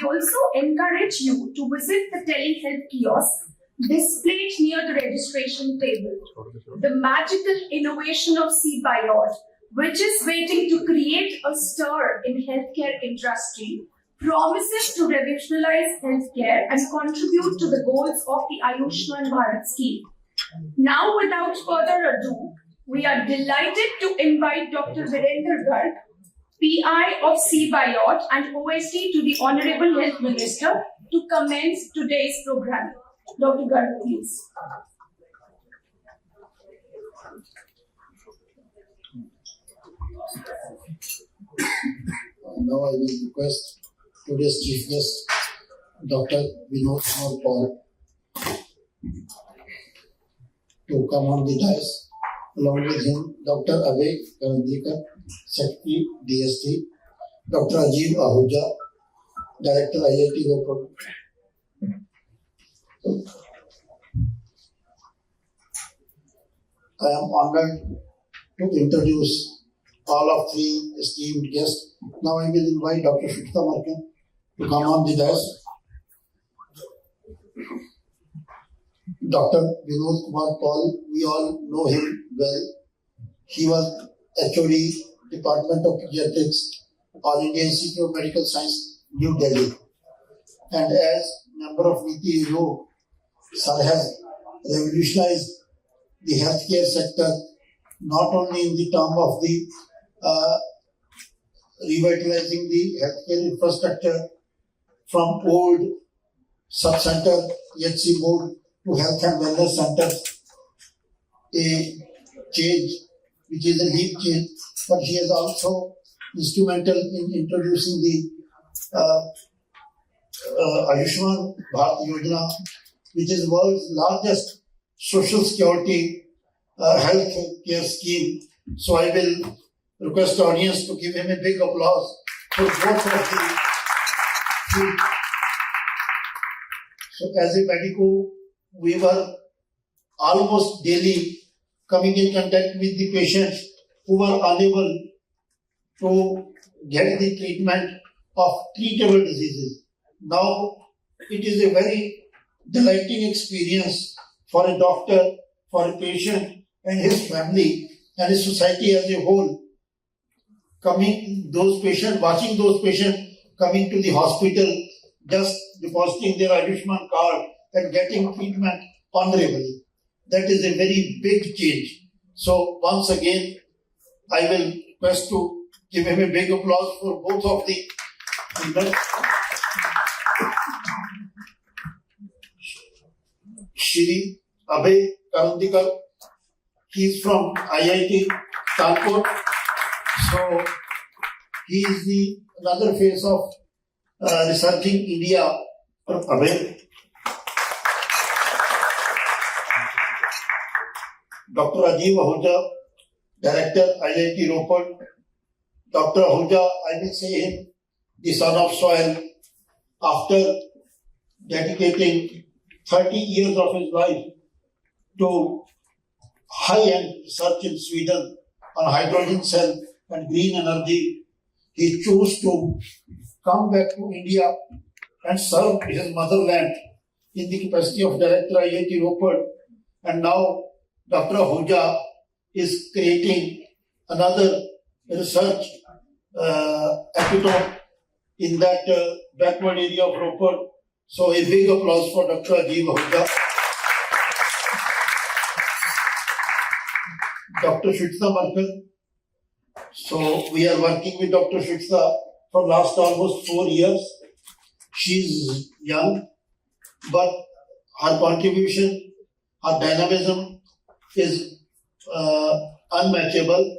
I also encourage you to visit the telehealth kiosk displayed near the registration table. The magical innovation of CBiot, which is waiting to create a stir in healthcare industry, promises to revolutionize healthcare and contribute to the goals of the Ayushman Bharat scheme. Now, without further ado, we are delighted to invite Dr. Virender Garg, PI of CBiot and OSD to the Honorable Health Minister, to commence today's program. Dr. Garg, please. Now I will request today's chief guest, Dr. Vinod Kumar Paul, to come on the dais. Along with him, Dr. Abhay Karandikar, Secretary DST, Dr. Rajiv Ahuja, Director IIT Ropar. I am honored to introduce all of three esteemed guests. Now I will invite Dr. Shweta Markan to come on the dais. Dr. Vinod Kumar Paul, we all know him well. He was HOD, Department of Pediatrics, All India Institute of Medical Science, New Delhi. And as member of NITI Aayog, Sir has revolutionized the healthcare sector, not only in the term of the revitalizing the healthcare infrastructure from old sub-center EHC mode to health and wellness centers, a change which is a leap change, but he is also instrumental in introducing the Ayushman Bharat Yojana, which is the world's largest social security health care scheme. So I will request the audience to give him a big applause for both of the three. So as a medico, we were almost daily coming in contact with the patients who were unable to get the treatment of treatable diseases. Now it is a very delighting experience for a doctor, for a patient and his family and his society as a whole, watching those patients coming to the hospital, just depositing their Ayushman card and getting treatment honorably. That is a very big change. So once again, I will request to give him a big applause for both of the Shri Abhay Karandikar. He is from IIT Kanpur. So he is another face of researching India. Abhay. Dr. Rajiv Ahuja, Director IIT Ropar. Dr. Ahuja, I will say him the son of soil, after dedicating 30 years of his life to high-end research in Sweden on hydrogen cell and green energy. He chose to come back to India and serve his motherland in the capacity of Director IIT Ropar. And now Dr. Ahuja is creating another research epitome in that backward area of Ropar. So a big applause for Dr. Rajiv Ahuja. Dr. Shweta Markan. So we are working with Dr. Shweta for last almost 4 years. She's young, but her contribution, her dynamism is unmatchable.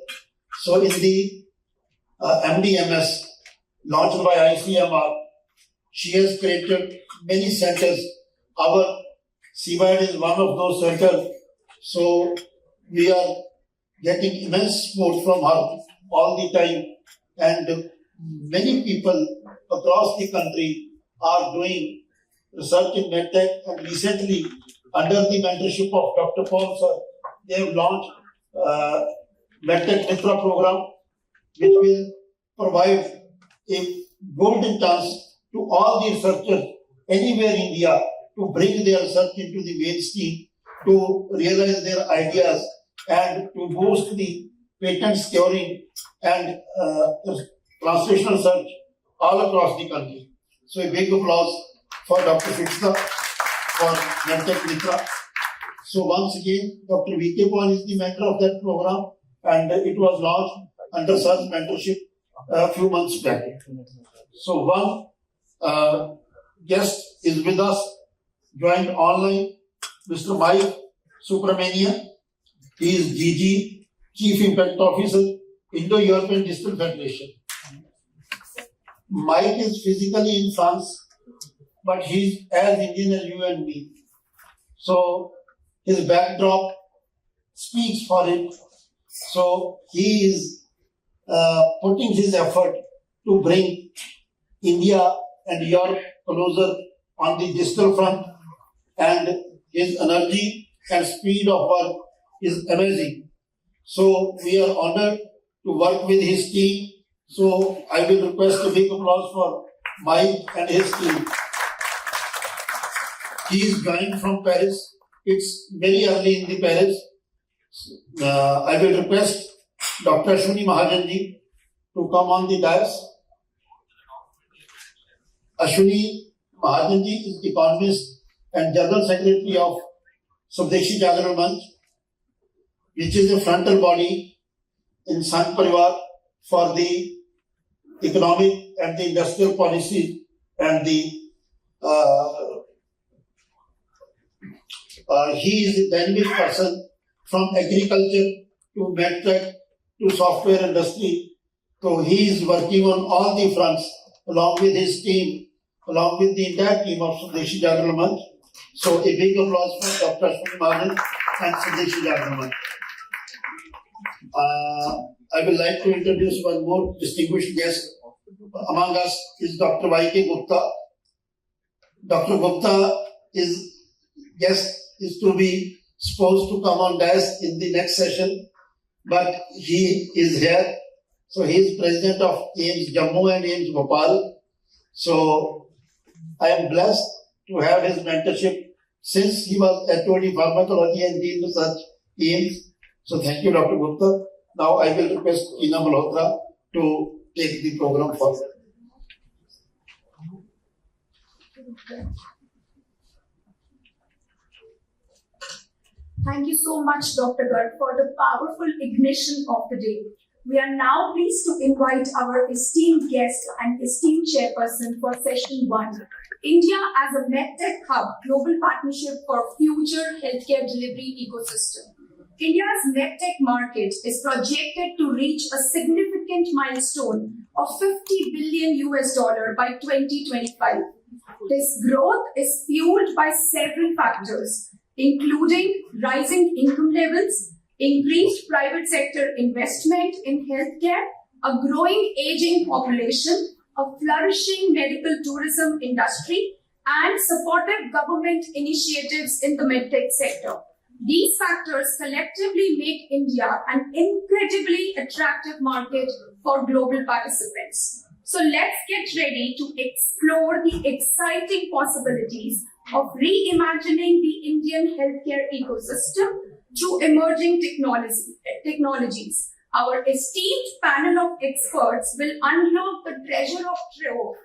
So in the MDMS launched by ICMR, she has created many centers. Our CBiot is one of those centers. So we are getting immense support from her all the time. And many people across the country are doing research in medtech, and recently, under the mentorship of Dr. Paul sir, they have launched medtech Mitra program, which will provide a golden chance to all the researchers anywhere in India to bring their research into the mainstream, to realize their ideas and to boost the patent securing and translational research all across the country. So a big applause for Dr. Fitza for Medtech Mitra. So once again, Dr. V.K. Paul is the mentor of that program, and it was launched under such mentorship a few months back. So one guest is with us, joined online, Mr. Mike Supramania. He is DG, Chief Impact Officer, Indo-European Digital Federation. Mike is physically in France, but he's as Indian as you and me. So his backdrop speaks for it. So he is putting his effort to bring India and Europe closer on the digital front, and his energy and speed of work is amazing. So we are honored to work with his team. So I will request a big applause for Mike and his team. He is joined from Paris. It's very early in the Paris. I will request Dr. Ashwini Mahajanji to come on the dais. Ashwini Mahajanji is the economist and General Secretary of Swadeshi Jagran Manch, which is a frontal body in Sangh Parivar for the economic and the industrial policies, and the he is a dynamic person from agriculture to medtech to software industry. So he is working on all the fronts along with his team, along with the entire team of Swadeshi Jagran Manch. So a big applause for Dr. Ashwini Mahajan and Swadeshi Jagran Manch. I would like to introduce one more distinguished guest among us is Dr. Y.K. Gupta. Dr. Gupta is to be supposed to come on dais in the next session, but he is here. So he is president of AIIMS Jammu and AIIMS Bhopal. So I am blessed to have his mentorship since he was HOD Pharmacology and Dean Research AIIMS. So thank you, Dr. Gupta. Now I will request Ina Malhotra to take the program forward. Thank you so much, Dr. Garg, for the powerful ignition of the day. We are now pleased to invite our esteemed guest and esteemed chairperson for session 1. India as a MedTech hub, global partnership for future healthcare delivery ecosystem. India's MedTech market is projected to reach a significant milestone of $50 billion by 2025. This growth is fueled by several factors, including rising income levels, increased private sector investment in healthcare, a growing aging population, a flourishing medical tourism industry, and supportive government initiatives in the medtech sector. These factors collectively make India an incredibly attractive market for global participants. So let's get ready to explore the exciting possibilities of reimagining the Indian healthcare ecosystem through emerging technologies. Our esteemed panel of experts will unlock the treasure of trove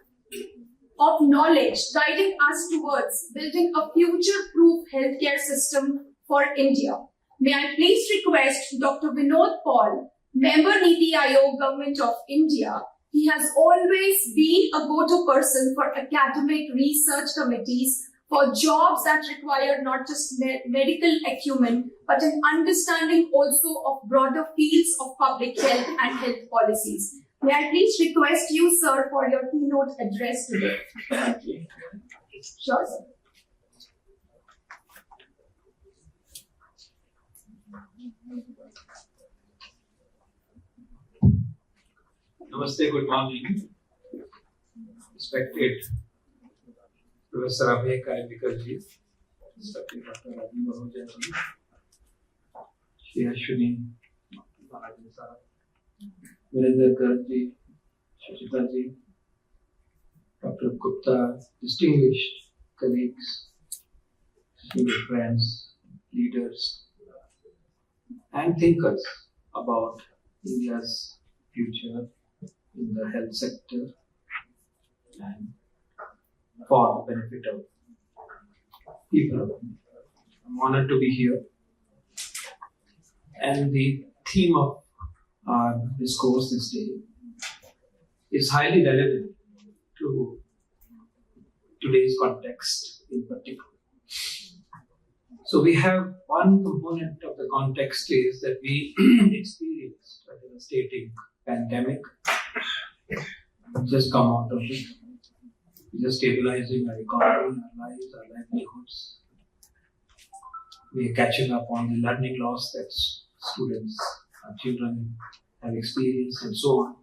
of knowledge, guiding us towards building a future-proof healthcare system for India. May I please request Dr. Vinod Paul, Member Niti Aayog, Government of India. He has always been a go-to person for academic research committees for jobs that require not just medical acumen, but an understanding also of broader fields of public health and health policies. May I please request you, sir, for your keynote address today. Thank you. Sure, sir. Namaste, good morning. Respected Professor Abhay Karandikar ji, respected Dr. Rajeev Ahuja ji, Shri Ashwini Mahajan sahab, Virendra Garg ji, Suchita ji, Dr. Gupta, distinguished colleagues, distinguished friends, leaders, and thinkers about India's future in the health sector and for the benefit of people. I'm honored to be here. And the theme of our discourse this day is highly relevant to today's context in particular. So we have one component of the context is that we experienced a devastating pandemic, just come out of it, just stabilizing our economy, our lives, our livelihoods. We are catching up on the learning loss that students, our children have experienced and so on.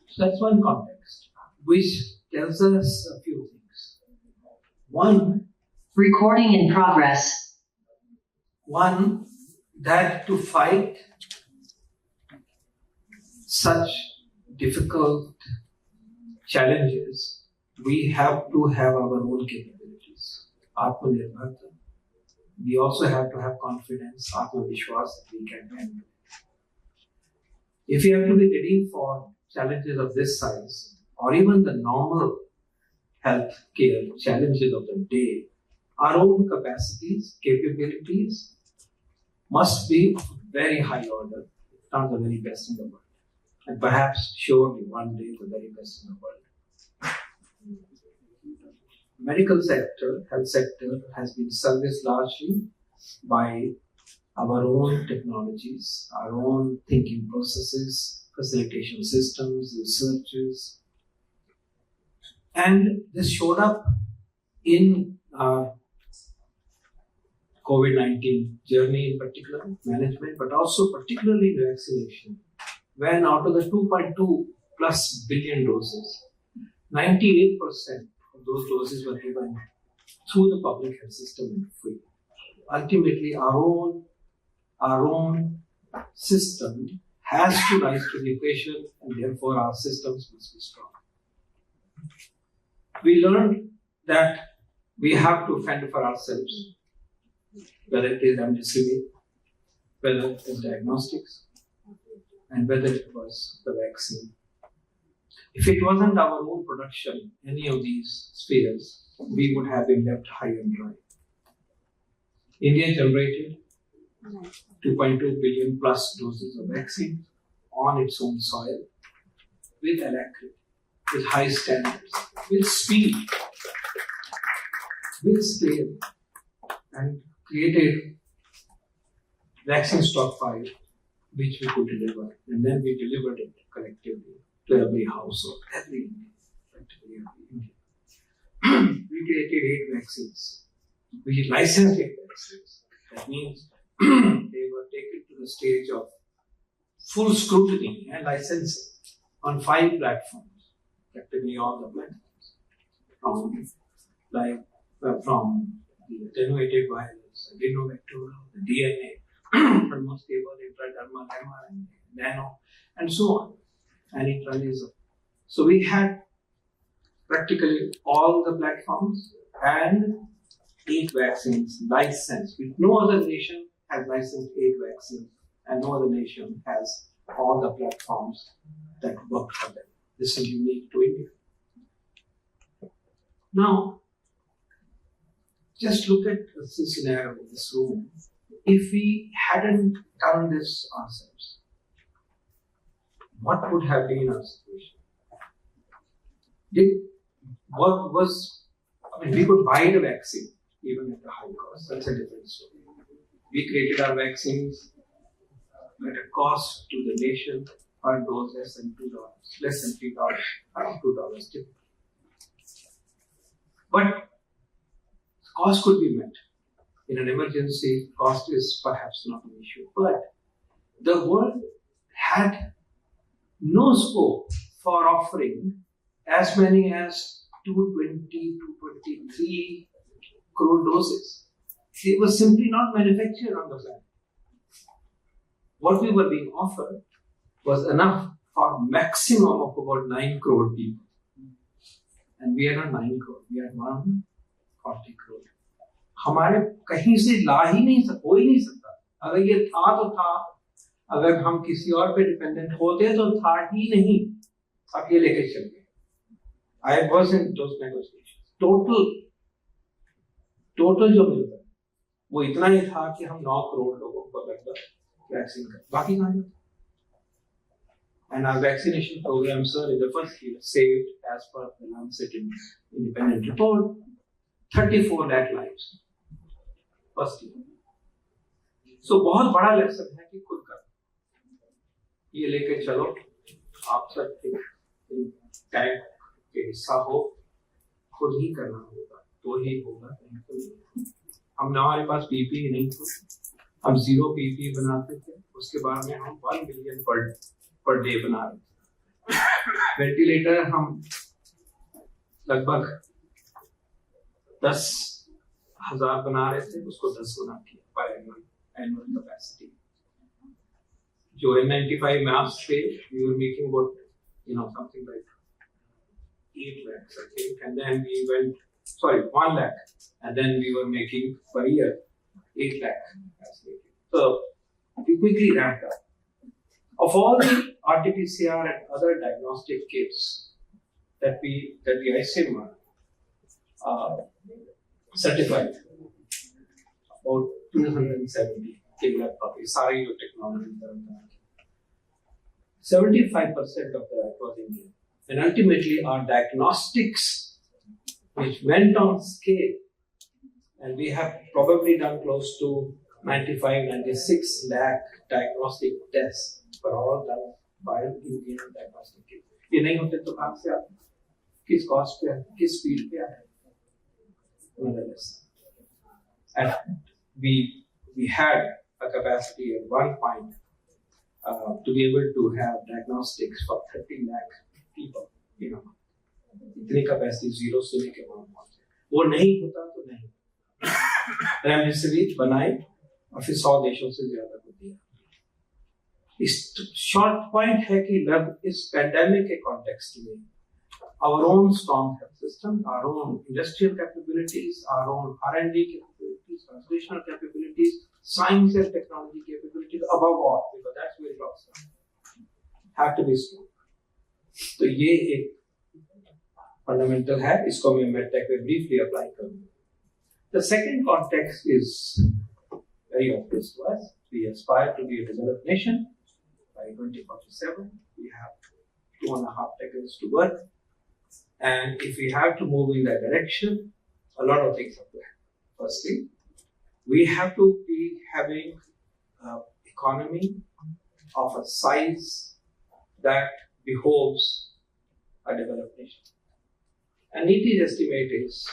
So that's one context, which tells us a few things. One, Recording in progress. that to fight such difficult challenges, we have to have our own capabilities. Atmanirbharta. We also have to have confidence, Atmavishwas, that we can handle it. If we have to be ready for challenges of this size, or even the normal health care challenges of the day, our own capacities, capabilities must be of very high order, if not the very best in the world. And perhaps, surely, one day the very best in the world. Medical sector, health sector has been serviced largely by our own technologies, our own thinking processes, facilitation systems, researches. And this showed up in our COVID-19 journey in particular, management, but also particularly vaccination. When out of the 2.2 plus billion doses, 98% of those doses were given through the public health system and free. Ultimately, our own system has to rise to the occasion, and therefore our systems must be strong. We learned that we have to fend for ourselves, whether it is remdesivir, whether it is diagnostics, and whether it was the vaccine. If it wasn't our own production, any of these spheres, we would have been left high and dry. India generated 2.2 billion plus doses of vaccine on its own soil with alacrity, with high standards, with speed, with scale, and created vaccine stockpile which we could deliver. And then we delivered it collectively to every household, every Indian, practically every Indian. We created 8 vaccines. We licensed 8 vaccines. That means they were taken to the stage of full scrutiny and licensing on 5 platforms, practically all the platforms, from the attenuated virus, adenovector, the DNA, the most stable intradermal mRNA, nano, and so on, and intranasal. So we had practically all the platforms and 8 vaccines licensed. No other nation has licensed 8 vaccines, and no other nation has all the platforms that work for them. This is unique to India. Now, just look at the scenario of this room. If we hadn't done this ourselves, what would have been our situation? We could buy the vaccine even at a high cost. That's a different story. We created our vaccines at a cost to the nation per dose less than $2, less than $3, around $2 typically. But cost could be met. In an emergency, cost is perhaps not an issue. But the world had no scope for offering as many as 220 to 23 crore doses. They were simply not manufactured on the planet. What we were being offered was enough for maximum of about 9 crore people. and we are not 9 crore, we are 140 crore. हमारे कहीं से ला ही नहीं हो ही नहीं सकता. अगर ये था तो था, अगर हम किसी और पे डिपेंडेंट होते तो था ही नहीं. अब ये लेके चल गए. I was in those negotiations. Total जो मिलता है वो इतना ही था कि हम 9 करोड़ लोगों को लगभग वैक्सीन कर, बाकी कहाँ जाता. And our vaccination program, sir, in the first year saved, as per the Lancet independent report, 34 lakh lives. First year. So बहुत बड़ा लेसन है कि खुद कर. ये लेके चलो, आप सब टैग के हिस्सा हो, खुद ही करना होगा, तो ही होगा. हम हमारे पास पीपी नहीं थे, हम 0 पीपी बनाते थे, उसके बाद में हम 1 मिलियन पर डे बना रहे थे. वेंटिलेटर हम लगभग 10,000 बना रहे थे, उसको 10 गुना किया बाय एनुअल कैपेसिटी. जो N95 मास्क थे, we were making about something like 8 lakhs, I think, and then we went 1 lakh, and then we were making per year 8 lakh. So we quickly ramped up. Of all the RT-PCR and other diagnostic kits that the ICMR certified, about 270 killer puppies, sorry, your technology. 75% of that was Indian. And ultimately our diagnostics, which went on scale, and we have probably done close to 95-96 lakh diagnostic tests, for all done by Indian diagnostic kit. ये नहीं होते तो कहाँ से आते? किस cost पे आते? किस स्पीड पे आते? Nonetheless, and we had a capacity at one point to be able to have diagnostics for 30 lakh people. इतनी capacity 0 से लेके 1 पहुंचे. वो नहीं होता तो नहीं. रेमडेसिविर बनाए और फिर 100 देशों से ज्यादा को दिया. इस शॉर्ट पॉइंट है कि इस पैंडेमिक के कॉन्टेक्स्ट में our own strong health system, our own industrial capabilities, our own R&D capabilities, translational capabilities, science and technology capabilities, above all, because that's where it all starts, have to be strong. तो ये एक fundamental है, इसको मैं medtech में briefly apply करूँगा. The second context is very obvious to us. We aspire to be a developed nation by 2047. We have 2.5 decades to work. And if we have to move in that direction, a lot of things have to happen. Firstly, we have to be having an economy of a size that behoves a developed nation. And NITI's estimate is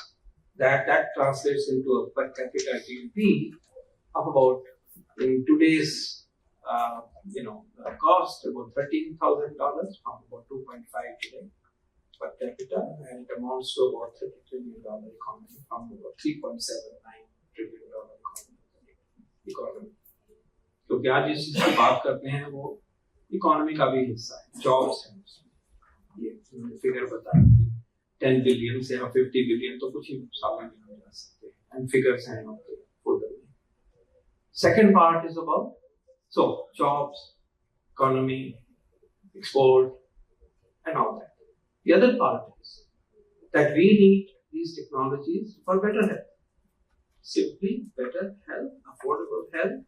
that translates into a per capita GDP of about, in today's cost, about $13,000 from about 2.5 today per capita, and amounts to about $30 trillion economy from about $3.79 trillion economy. क्योंकि आज जिस चीज की बात करते हैं वो economy का भी हिस्सा है, जॉब्स हैं. ये फिगर बता 10 बिलियन से 50 बिलियन तो कुछ ही साल में हो जा सकते हैं, एंड फिगर्स हैं आपके फोल्डर में. Second part is about jobs, economy, export, and all that. The other part is that we need these technologies for better health. Simply better health, affordable health.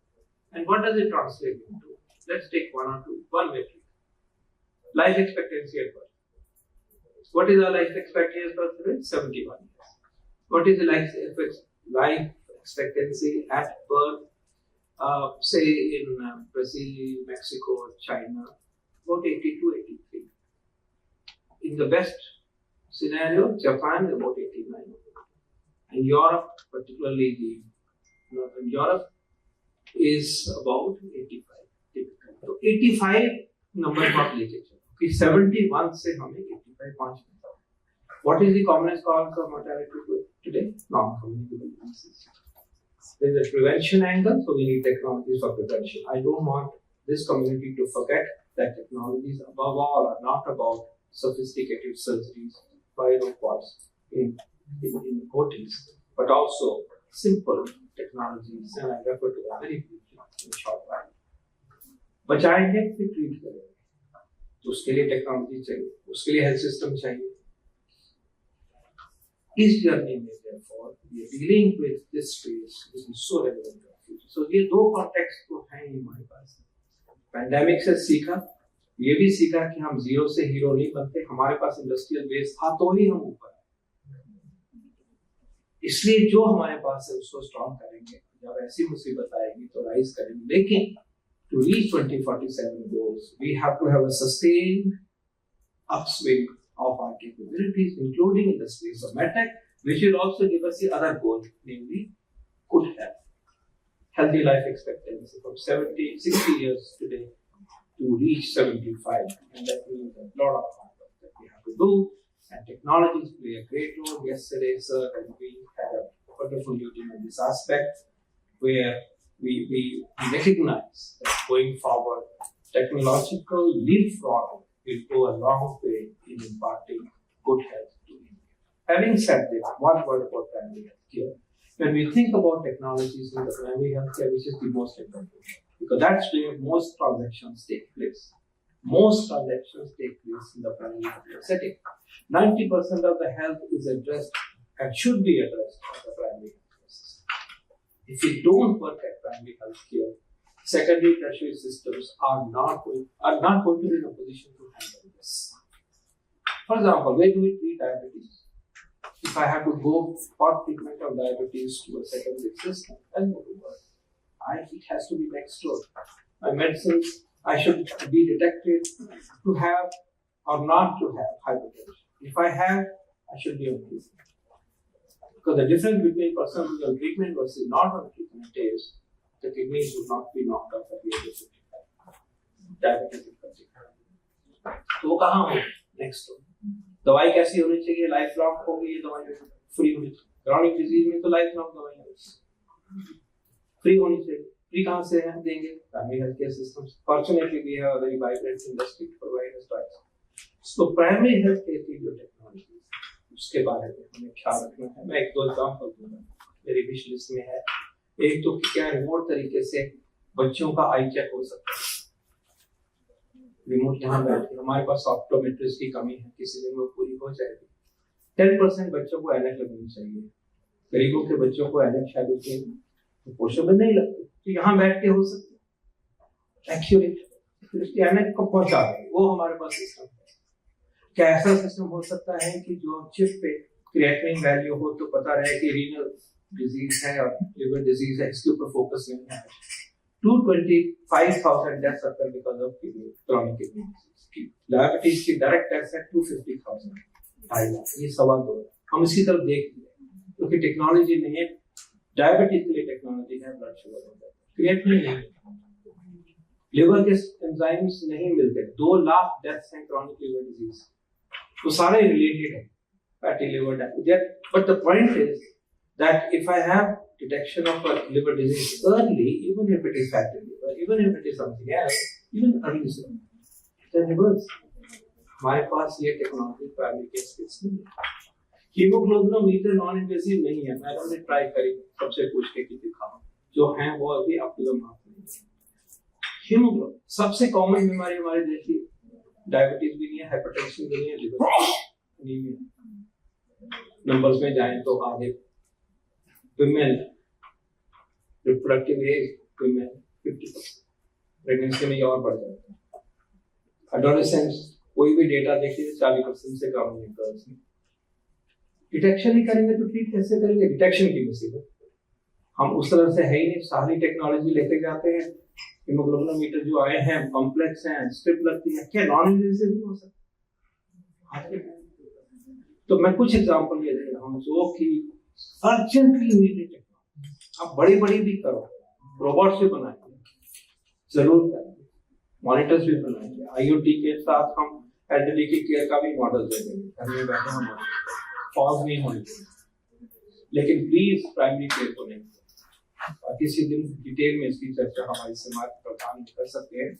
And what does it translate into? Let's take one metric. Life expectancy at birth. What is our life expectancy at birth today? 71 years. What is the life expectancy at birth, say in Brazil, Mexico, China? About 82, 83. In the best scenario, Japan is about 89. And Europe, particularly Northern Europe, is about 85. So 85 number not लेके चलो. 71 से हमें 85 पहुंच गए. What is the commonest cause of mortality today? Non-communicable diseases. There is a prevention angle, so we need technologies for prevention. I don't want this community to forget that technologies above all are not about sophisticated surgeries robots in OTs, but also simple technologies, and I refer to that very briefly in a short while. बचाएंगे फिर treat करेंगे, तो उसके लिए technology चाहिए, उसके लिए health system चाहिए. इस जर्नी में therefore we are dealing with this space which is so relevant to our future. So ये दो कॉन्टेक्स्ट तो हैं ही हमारे पास. पैंडेमिक से सीखा, ये भी सीखा कि हम जीरो से हीरो नहीं बनते, हमारे पास इंडस्ट्रियल बेस था तो ही हम ऊपर. इसलिए जो हमारे पास है उसको स्ट्रॉन्ग करेंगे, जब ऐसी मुसीबत आएगी तो राइज करेंगे. लेकिन to reach 2047 goals, we have to have a sustained upswing of our capabilities, including in the space of medtech, which will also give us the other goal, namely good health. Healthy life expectancy from 60 years today to reach 75. And that means a lot of hard work that we have to do. And technologies play a great role. Yesterday, sir, and we had a wonderful meeting on this aspect where we recognize that going forward, technological leapfrog will go a long way in imparting good health to India. Having said this, one word about primary health care. When we think about technologies in the primary health care, which is the most important, because that's where most transactions take place. Most transactions take place in the primary health care setting. 90% of the health is addressed and should be addressed at the primary health care system. If we don't work at primary health care, secondary tertiary systems are not going to be in a position to handle this. For example, where do we treat diabetes? If I have to go for treatment of diabetes to a secondary system, then go to work. It has to be next door. My medicines, I should be detected to have or not to have hypertension. If I have, I should be on treatment. Because the difference between person who is on treatment versus not on treatment is the kidneys will not be knocked off at the age of 55. Diabetes in particular. तो कहाँ हो? Next door. दवाई कैसी होनी चाहिए? Life long होगी ये दवाई, फ्री होनी चाहिए. क्रॉनिक डिजीज में तो लाइफ लॉन्ग दवाई फ्री होनी चाहिए. फ्री कहाँ से हम देंगे? Primary health care systems. Fortunately we have a very vibrant industry to provide us choice. तो प्राइमरी हेल्थ केयर की जो टेक्नोलॉजी उसके बारे में हमें ख्याल रखना है. मैं एक दो एग्जांपल दूंगा, मेरी विश लिस्ट में है. एक तो क्या रिमोट तरीके से बच्चों का आई चेक हो सकता है. रिमोट यहाँ बैठ के, हमारे पास ऑप्टोमेट्रिस्ट की कमी है, किसी दिन वो पूरी हो जाएगी. 10% बच्चों को ऐनक लगनी चाहिए. गरीबों के बच्चों को ऐनक शायद उसके पोषण में नहीं लगती, तो यहाँ बैठ के हो सकती है एक्यूरेट. फिर उसकी ऐनक को पहुंचा देंगे, वो हमारे पास सिस्टम है. क्या ऐसा सिस्टम हो सकता है कि जो चिप पे क्रिएटिनिन वैल्यू हो तो पता रहे कि रीनल डिजीज है और लिवर डिजीज है, इसके ऊपर फोकस नहीं है. 225,000 deaths occur because of chronic kidney disease. Diabetes की डायरेक्ट डेथ्स है 250,000. ये सवाल दो हम इसकी तरफ देख लें, क्योंकि टेक्नोलॉजी नहीं है. डायबिटीज के लिए टेक्नोलॉजी है, ब्लड शुगर क्रिएटिनिन नहीं, लिवर के एंजाइम्स नहीं मिलते. 2 लाख डेथ्स हैं क्रॉनिक लिवर डिजीज, तो सारे रिलेटेड है. Fatty liver diabetes. But the point is that if I have detection of a liver disease early, even if it is fatty liver, even if it is something else, even early symptoms, then reverse. हमारे पास ये technology primary care space में है. Haemoglobinometer non invasive नहीं है. मैंने try करी, सबसे पूछ के कि दिखाओ, जो हैं वो अभी अप टू द मार्क नहीं है. हीमोग्लोबिन सबसे कॉमन बीमारी हमारे देश की डायबिटीज भी नहीं है, हाइपरटेंशन भी नहीं है, लिवर एनीमिया. नंबर्स में जाएं तो आधे women, reproductive age women 50%, pregnancy में और बढ़ जाता है. एडोलेसेंस कोई भी डेटा देखिए 40% से कम है गर्ल्स में. डिटेक्शन नहीं करेंगे तो ट्रीट कैसे करेंगे? डिटेक्शन की मुसीबत हम उस तरह से है ही नहीं. सारी टेक्नोलॉजी लेके जाते हैं. हीमोग्लोबिनोमीटर जो आए हैं कॉम्प्लेक्स हैं, स्ट्रिप लगती है, क्या नॉन इन्वेसिव नहीं हो सकता? तो मैं कुछ एग्जांपल ये दे रहा हूँ जो कि अर्जेंटली नीडेड टेक्नोलॉजी. आप बड़ी बड़ी भी करो, रोबोट्स भी बनाएंगे, जरूर करेंगे, मॉनिटर्स भी बनाएंगे. IoT के साथ हम एल्डरली की केयर का भी मॉडल दे देंगे. घर में बैठे हम फॉल्स नहीं होने देंगे. लेकिन प्लीज प्राइमरी केयर को नहीं. और किसी दिन डिटेल में इसकी चर्चा हमारे समाज प्रधान कर सकते हैं,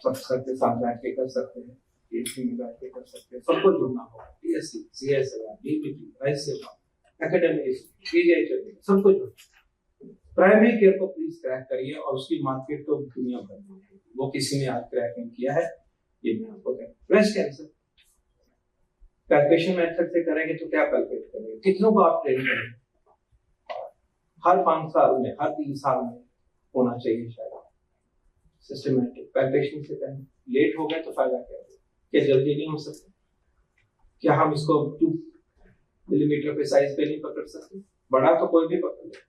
सब सबके साथ बैठ के कर सकते हैं. PhD में बैठ के कर सकते हैं, सबको जुड़ना होगा, PSC, CSIR, DPT, ICMR, academics, PGI चलिए, सबको जुड़ना। प्राइमरी केयर को प्लीज क्रैक करिए और उसकी मार्केट तो दुनिया भर में है, वो किसी ने आज क्रैक नहीं किया है, ये मैं आपको कहूँ। ब्रेस्ट कैंसर पैल्पेशन मेथड से करेंगे तो क्या पैल्पेट करेंगे, कितनों को आप ट्रेन करेंगे, हर 5 साल में, हर 3 साल में होना चाहिए शायद सिस्टमैटिक पैल्पेशन से करें। लेट हो गए तो फायदा क्या होगा, क्या जल्दी नहीं हो सकता, क्या हम इसको 2 मिलीमीटर पे साइज पे नहीं पकड़ सकते, बड़ा तो कोई भी पकड़ ले।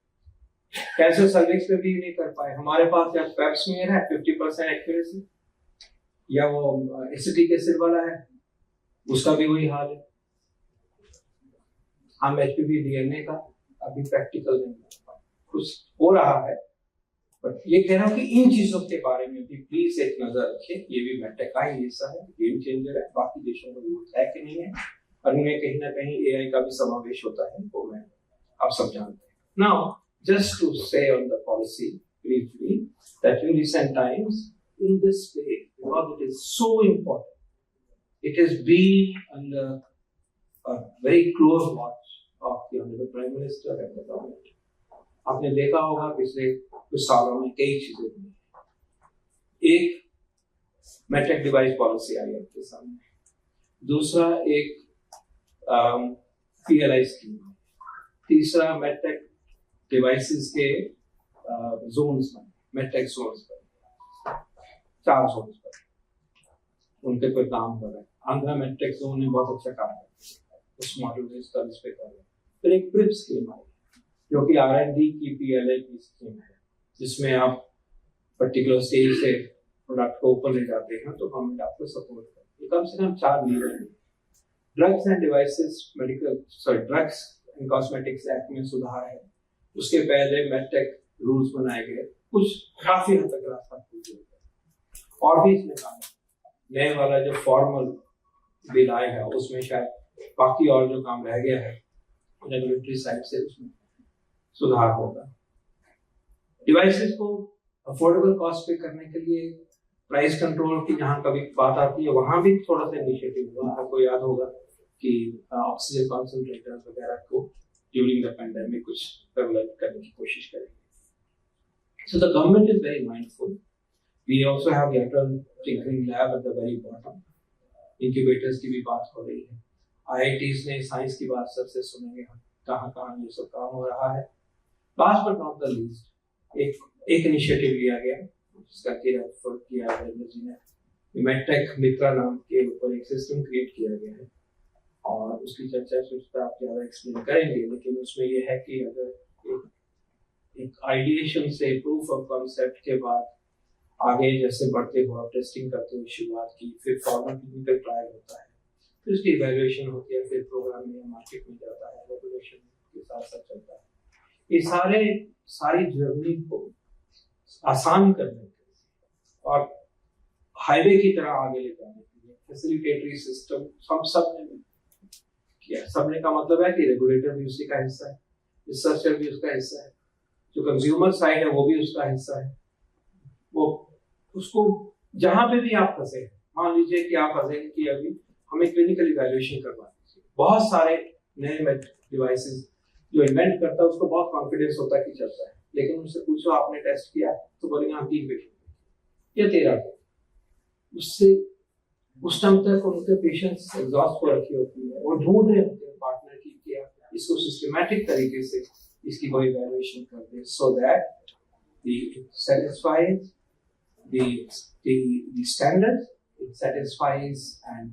कैंसर सर्विक्स पे भी नहीं कर पाए, हमारे पास या पैप्समियर है 50% एक्यूरेसी, या वो एसिटिक एसिड वाला है, उसका भी वही हाल है। हम HPV DNA का अभी प्रैक्टिकल नहीं कर पाए, कुछ हो रहा है, बट ये कह रहा हूँ कि इन चीजों के बारे में भी प्लीज एक नजर रखें। ये भी मेडटेक का ही हिस्सा है, गेम चेंजर है, बाकी देशों में यूज है कि नहीं है, और इनमें कहीं ना कहीं AI का भी समावेश होता है, वो मैं आप सब जानते हैं। Now just to say on the policy briefly, that in recent times in this space, because it is so important, it has been under a very close watch of the Honorable Prime Minister and the government. आपने देखा होगा पिछले कुछ सालों में कई चीजें हुई। एक मेडटेक डिवाइस पॉलिसी आई आपके सामने, दूसरा एक PLI स्कीम, तीसरा मेडटेक डिवाइसेस के जोन्स में, मेडटेक जोन्स पर, 4 जोन्स पर उनके पर काम कर रहे हैं। आंध्रा मेडटेक जोन ने बहुत अच्छा काम किया, उस मॉडल में इसका पे कर रहे हैं। फिर एक प्रिप स्कीम आई जो कि R&D की PLI की स्कीम है, जिसमें आप पर्टिकुलर स्टेज से प्रोडक्ट को ऊपर ले जाते हैं तो गवर्नमेंट आपको सपोर्ट करती है। कम से कम 4 लीडर हैं। Drugs end devices drugs and cosmetics act में सुधार है, उसके पहले मेडटेक रूल्स बनाए गए, कुछ काफी हद तक रास्ता खुल गया और भी इसमें काम है। नए वाला जो फॉर्मल बिल आया है उसमें शायद बाकी और जो काम रह गया है रेगुलेटरी साइड से उसमें सुधार होगा। डिवाइसेस को अफोर्डेबल कॉस्ट पे करने के लिए प्राइस कंट्रोल की जहाँ कभी बात आती है वहां भी थोड़ा सा इनिशिएटिव हुआ। आपको याद होगा कि ऑक्सीजन कॉन्सेंट्रेटर वगैरह को ड्यूरिंग द पैंडेमिक कुछ डेवलप करने की कोशिश करेंगे। So the government is very mindful. We also have lateral tinkering lab at the very bottom. Incubators की भी बात हो रही है। IITs ने साइंस की बात सबसे सुनेंगे कहाँ कहाँ ये सब काम हो रहा है। Last but not the least एक इनिशिएटिव लिया गया जिसका रेफर किया वीरेंद्र जी ने। मेडटेक मित्रा नाम के ऊपर एक सिस्टम क्रिएट किया गया है और उसकी चर्चा सोचता आप ज्यादा एक्सप्लेन करेंगे, लेकिन उसमें यह है कि अगर एक आइडिएशन से प्रूफ ऑफ कॉन्सेप्ट के बाद आगे जैसे बढ़ते हो आप टेस्टिंग करते हो शुरुआत की, फिर फॉर्मल क्लिनिकल ट्रायल होता है, फिर उसकी इवैल्यूएशन होती है, फिर प्रोग्राम में मार्केट में जाता है, रेगुलेशन के साथ साथ चलता है। ये सारी जर्नी को आसान करने के लिए और हाईवे की तरह आगे ले जाने के लिए फैसिलिटेटरी सिस्टम सबने किया। सबने का मतलब है कि रेगुलेटर भी उसी का हिस्सा है, रिसर्चर भी उसका हिस्सा है, जो कंज्यूमर साइड है वो भी उसका हिस्सा है। वो उसको जहां पे भी आप फंसे, मान लीजिए कि आप फंसे कि अभी हमें क्लिनिकल इवैल्यूएशन करवा दीजिए। बहुत सारे नए डिवाइसेस जो इन्वेंट करता है उसको बहुत कॉन्फिडेंस होता है कि चलता है, लेकिन उनसे पूछो आपने टेस्ट किया तो बोलेंगे हाँ 3 पेशेंट या 13 उससे उस टाइम तक उनके पेशेंट्स एग्जॉस्ट हो रखी होती है, वो ढूंढ रहे होते हैं पार्टनर की क्या इसको सिस्टमैटिक तरीके से इसकी वो इवैल्यूएशन कर दे so that it satisfies the standards, it satisfies and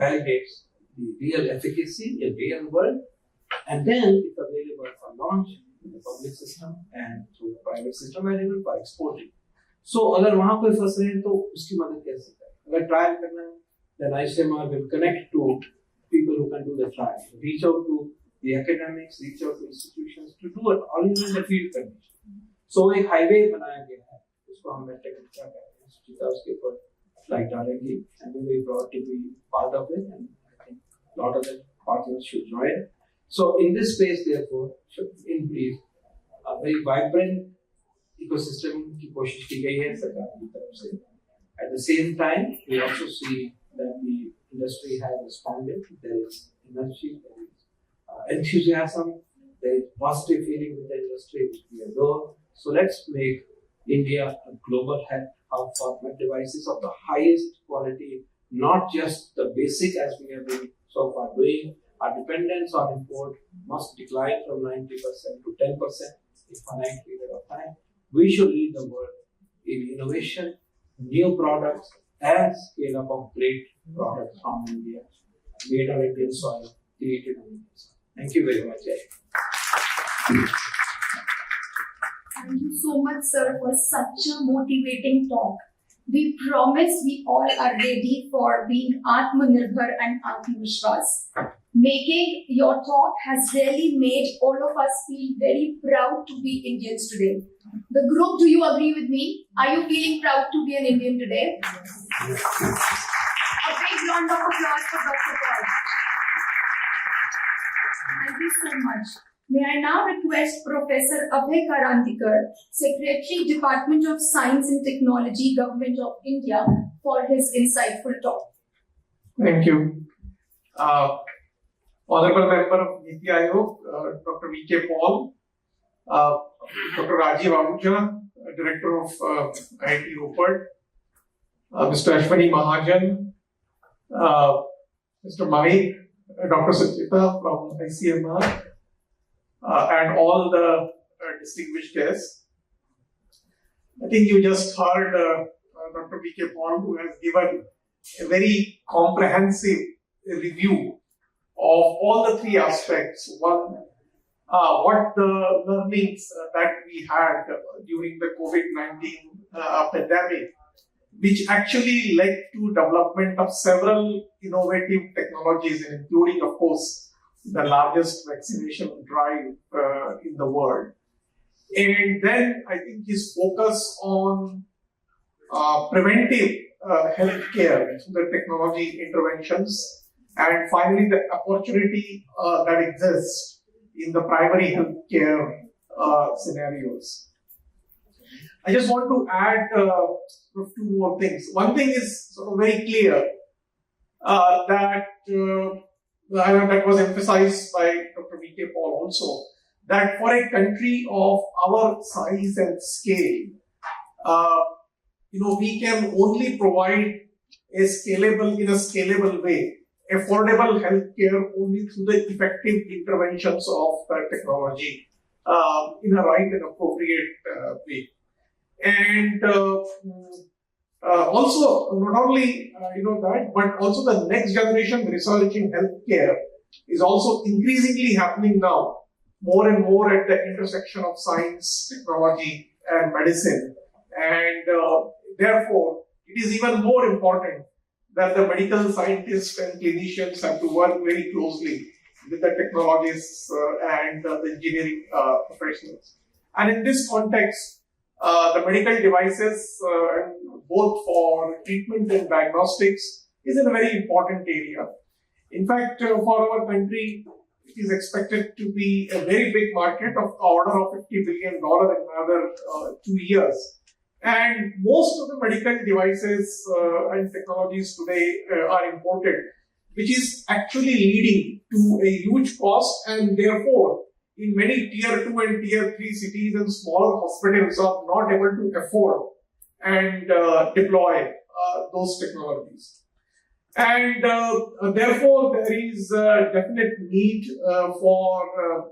validates the real efficacy in real world, and then it's available for launch in the public system and through the private system available for exporting. So अगर वहाँ कोई फंस रहे हैं तो उसकी मदद कैसे करें? अगर ट्रायल करना है, then ICMR will connect to people who can do the trial, reach out to the academics, reach out to institutions to do it all in the field condition. So एक हाईवे बनाया गया है, उसको हम medtech क्या कहते हैं, सुचिता उसके ऊपर स्लाइड डालेंगे and we will be proud to be part of it, and I think a lot of the partners should join. So in this space therefore should in brief a very vibrant ecosystem की कोशिश की गई है सरकार की तरफ से. At the same time we also see that the industry has responded. There is energy, there is enthusiasm, there is positive feeling with the industry, which we adore. So let's make India a global health hub for med devices of the highest quality, not just the basic as we have been so far doing. Our dependence on import must decline from 90% to 10% in a finite period of time. We should lead the world in innovation, new products, and scale up of great products from India, made on Indian soil, created on Indian soil. Thank you very much, Jay. Thank you so much, sir, for such a motivating talk. We promise we all are ready for being Atmanirbhar and Atmavishwas. Making your talk has really made all of us feel very proud to be Indians today. The group, do you agree with me? Are you feeling proud to be an Indian today? A big round of applause for Dr. Paul. Thank you so much. May I now request Professor Abhay Karandikar, Secretary, Department of Science and Technology, Government of India, for his insightful talk. Thank you. Honorable Member of NITI Aayog, Dr. V.K. Paul, Dr. Rajiv Ahuja, Director of IIT Ropar, Mr. Ashwani Mahajan, Mr. Mahik, Dr. Suchita from ICMR, and all the distinguished guests. I think you just heard Dr. V.K. Paul, who has given a very comprehensive review of all the three aspects. One, what the learnings that we had during the COVID-19 pandemic, which actually led to development of several innovative technologies, including, of course, the largest vaccination drive in the world. And then I think his focus on preventive healthcare through the technology interventions, and finally the opportunity that exists in the primary healthcare scenarios. I just want to add two more things. One thing is sort of very clear that was emphasized by Dr. V.K. Paul also, that for a country of our size and scale, we can only provide in a scalable way, affordable healthcare only through the effective interventions of the technology in a right and appropriate way. And also, not only that, but also the next generation research in healthcare is also increasingly happening now, more and more at the intersection of science, technology, and medicine. And therefore, it is even more important that the medical scientists and clinicians have to work very closely with the technologists and the engineering professionals. And in this context, the medical devices, both for treatment and diagnostics, is a very important area. In fact, for our country, it is expected to be a very big market of order of $50 billion in another 2 years. And most of the medical devices and technologies today are imported, which is actually leading to a huge cost, and therefore, in many tier 2 and tier 3 cities and smaller hospitals are not able to afford and deploy those technologies. And therefore, there is a definite need for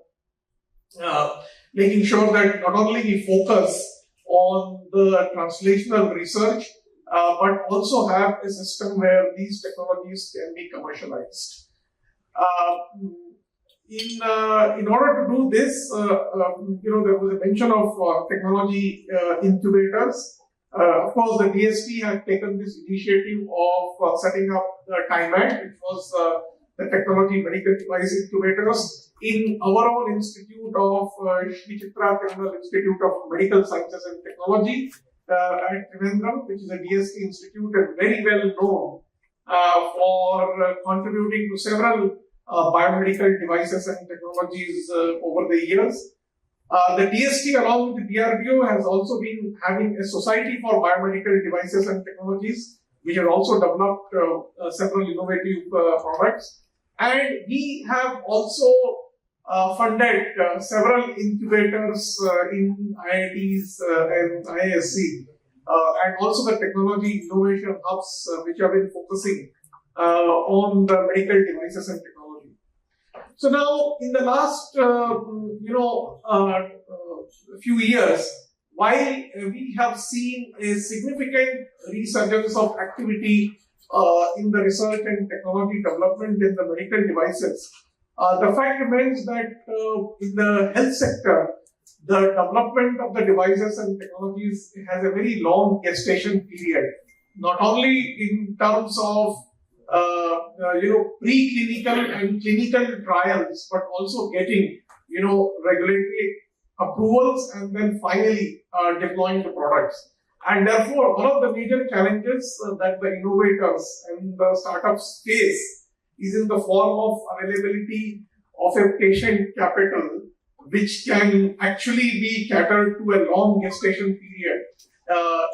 making sure that not only we focus on the translational research, but also have a system where these technologies can be commercialized. In order to do this, there was a mention of technology incubators. Of course, the DST had taken this initiative of setting up the TIMAT, which was the Technology Medical Device Incubators, in our own institute of Shri Chitra Thirunal Institute of Medical Sciences and Technology at Trivandrum, which is a DST institute and very well known for contributing to several biomedical devices and technologies over the years. The DST, along with the DRDO, has also been having a Society for Biomedical Devices and Technologies, which has also developed several innovative products. And we have also funded several incubators in IITs and IISc, and also the technology innovation hubs which have been focusing on the medical devices and technology. So now, in the last few years, while we have seen a significant resurgence of activity in the research and technology development in the medical devices, the fact remains that in the health sector, the development of the devices and technologies has a very long gestation period, not only in terms of preclinical and clinical trials, but also getting regulatory approvals and then finally deploying the products. And therefore, one of the major challenges that the innovators and the startups face is in the form of availability of a patient capital, which can actually be catered to a long gestation period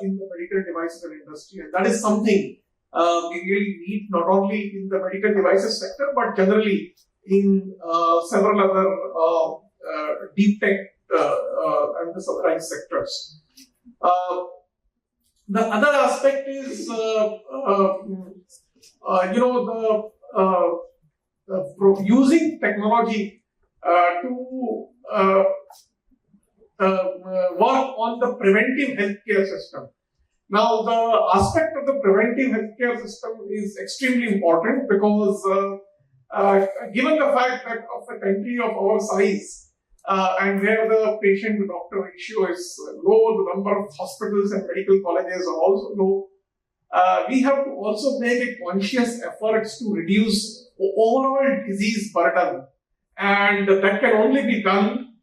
in the medical devices industry. And that is something we really need not only in the medical devices sector, but generally in several other deep tech and the sunrise sectors. The other aspect is, using technology to work on the preventive healthcare system. Now, the aspect of the preventive healthcare system is extremely important because, given the fact that of a country of our size, and where the patient-to-doctor ratio is low, the number of hospitals and medical colleges are also low, we have to also make a conscious effort to reduce overall disease burden. And that can only be done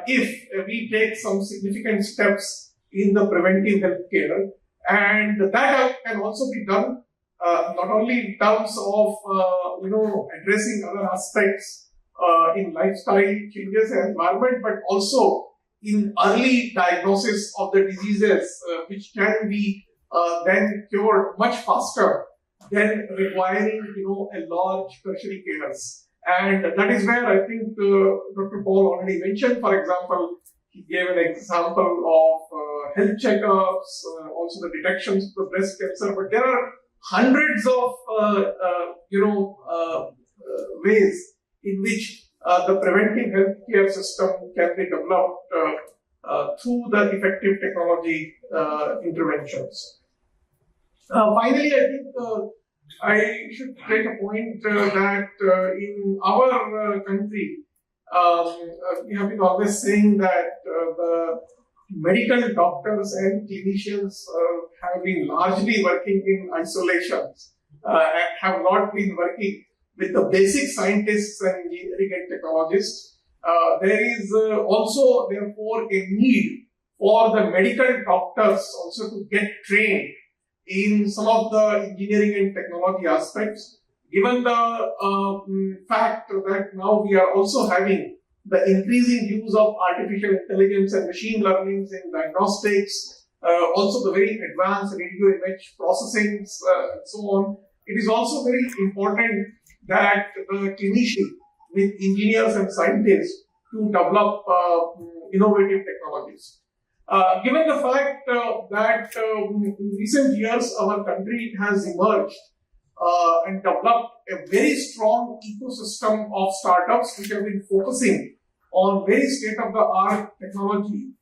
if we take some significant steps in the preventive healthcare. And that can also be done not only in terms of addressing other aspects in lifestyle changes and environment, but also in early diagnosis of the diseases, which can be then cured much faster than requiring a large tertiary cares. And that is where I think Dr. Paul already mentioned. For example, he gave an example of health checkups, also the detections of the breast cancer. But there are hundreds of ways in which the preventive healthcare system can be developed through the effective technology interventions. Finally, I think I should make a point that in our country, we have been always saying that the medical doctors and clinicians have been largely working in isolations and have not been working with the basic scientists and engineering and technologists. There is also, therefore, a need for the medical doctors also to get trained in some of the engineering and technology aspects, given the fact that now we are also having the increasing use of artificial intelligence and machine learning in diagnostics, also the very advanced radio image processing, and so on. It is also very important that the clinician with engineers and scientists to develop innovative technologies. Given the fact that in recent years our country has emerged and developed a very strong ecosystem of startups which have been focusing on very state-of-the-art technology,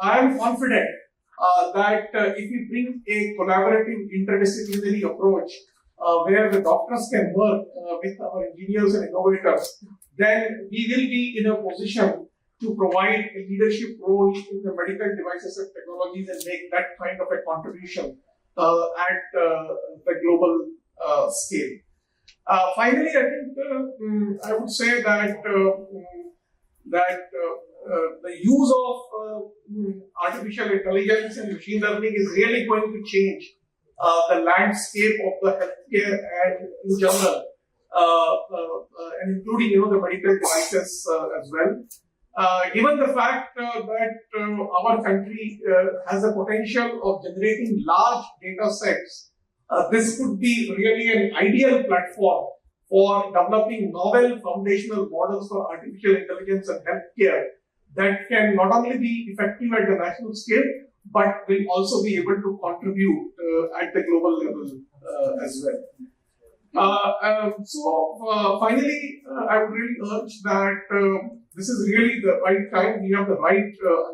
I am confident that if we bring a collaborative interdisciplinary approach where the doctors can work with our engineers and innovators, then we will be in a position to provide a leadership role in the medical devices and technologies and make that kind of a contribution at the global scale. Finally, I think I would say that the use of artificial intelligence and machine learning is really going to change the landscape of the healthcare and in general, and including the medical devices as well. given the fact that our country has a potential of generating large data sets, this could be really an ideal platform for developing novel foundational models for artificial intelligence and healthcare that can not only be effective at the national scale, but will also be able to contribute at the global level as well. Finally, I would really urge that this is really the right time. We have the right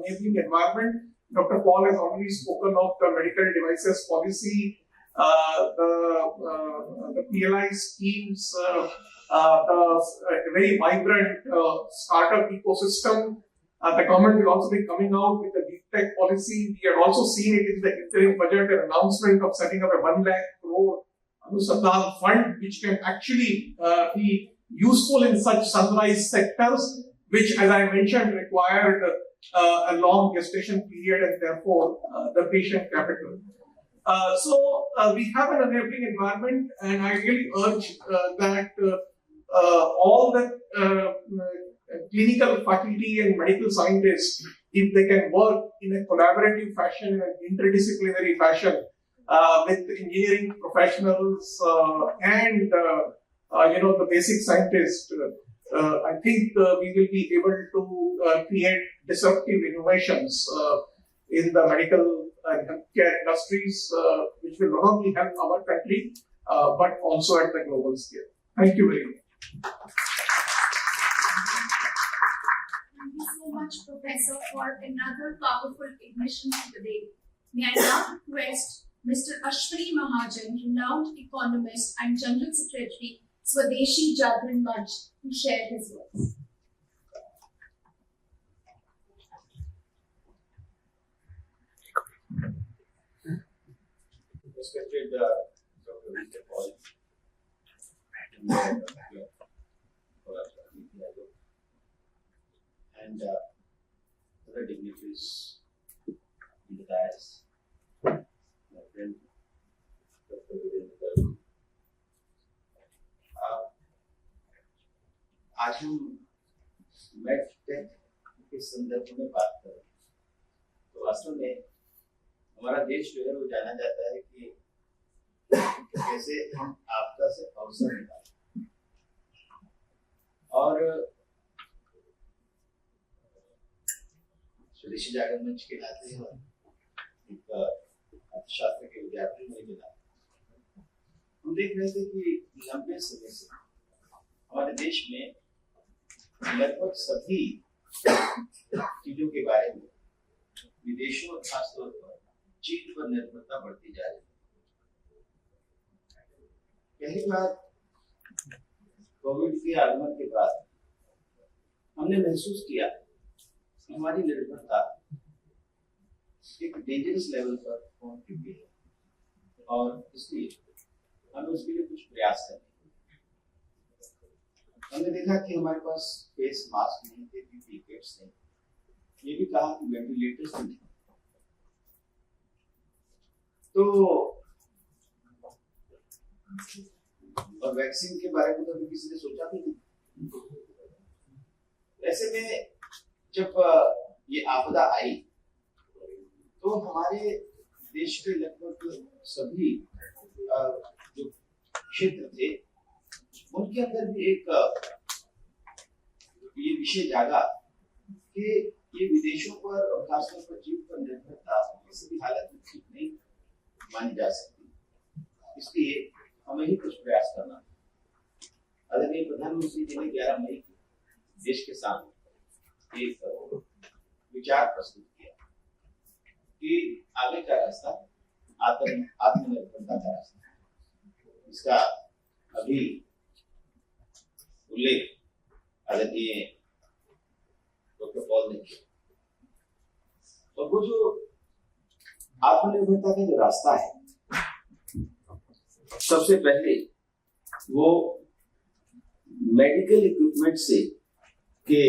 enabling environment. Dr. Paul has already spoken of the medical devices policy, the PLI schemes, the very vibrant startup ecosystem. The government will also be coming out with a deep tech policy. We have also seen it in the interim budget, an announcement of setting up a 1 lakh crore Anusandhan fund, which can actually be useful in such sunrise sectors, which, as I mentioned, required a long gestation period and therefore the patient capital. We have an enabling environment, and I really urge that all the clinical faculty and medical scientists, if they can work in a collaborative fashion, in an interdisciplinary fashion, with engineering professionals and the basic scientists, I think we will be able to create disruptive innovations in the medical and healthcare industries, which will not only help our country but also at the global scale. Thank you very much. Thank you so much, Professor, for another powerful admission today. May I now request Mr. Ashwini Mahajan, renowned economist and General Secretary, Swadeshi Jagran Manch, to share his words. Respected Dr. Mr. Paul, and other dignitaries in the dais, my friend Dr. Virendra, आज हम medtech के संदर्भ में बात कर रहे हैं, तो वास्तव में हमारा देश जो है वो जाना जाता है कि कैसे हम आपदा से अवसर निकालें, और स्वदेशी जागरण मंच के नाते एक अर्थशास्त्र के विद्यार्थी होने के नाते हम देख रहे थे कि लंबे समय से हमारे देश में लगभग सभी चीजों के बारे में विदेशों और खासतौर पर चीन पर निर्भरता बढ़ती जा रही है। पहली बात, कोविड के आगमन के बाद हमने महसूस किया कि हमारी निर्भरता एक डेंजरस लेवल पर पहुंच चुकी है, और इसलिए हमें उसके लिए कुछ प्रयास करने। हमने देखा कि हमारे पास फेस मास्क नहीं थे, पीपीई किट्स नहीं, ये भी कहा कि वेंटिलेटर्स नहीं, तो और वैक्सीन के बारे में तो अभी किसी ने सोचा भी नहीं। ऐसे में जब ये आपदा आई तो हमारे देश के लगभग सभी जो क्षेत्र थे उनके अंदर भी एक ये विषय जागा कि ये विदेशों पर और खासतौर पर चीन पर निर्भरता किसी भी हालत में ठीक नहीं मानी जा सकती, इसलिए हमें ही कुछ प्रयास करना। आदरणीय प्रधानमंत्री जी ने 11 मई को देश के सामने एक विचार प्रस्तुत किया कि आगे का रास्ता आत्मनिर्भरता का रास्ता है। इसका अभी उल्लेख आदरणीय डॉक्टर पॉल ने किया, और वो जो आत्मनिर्भरता का जो रास्ता है, सबसे पहले वो मेडिकल इक्विपमेंट से के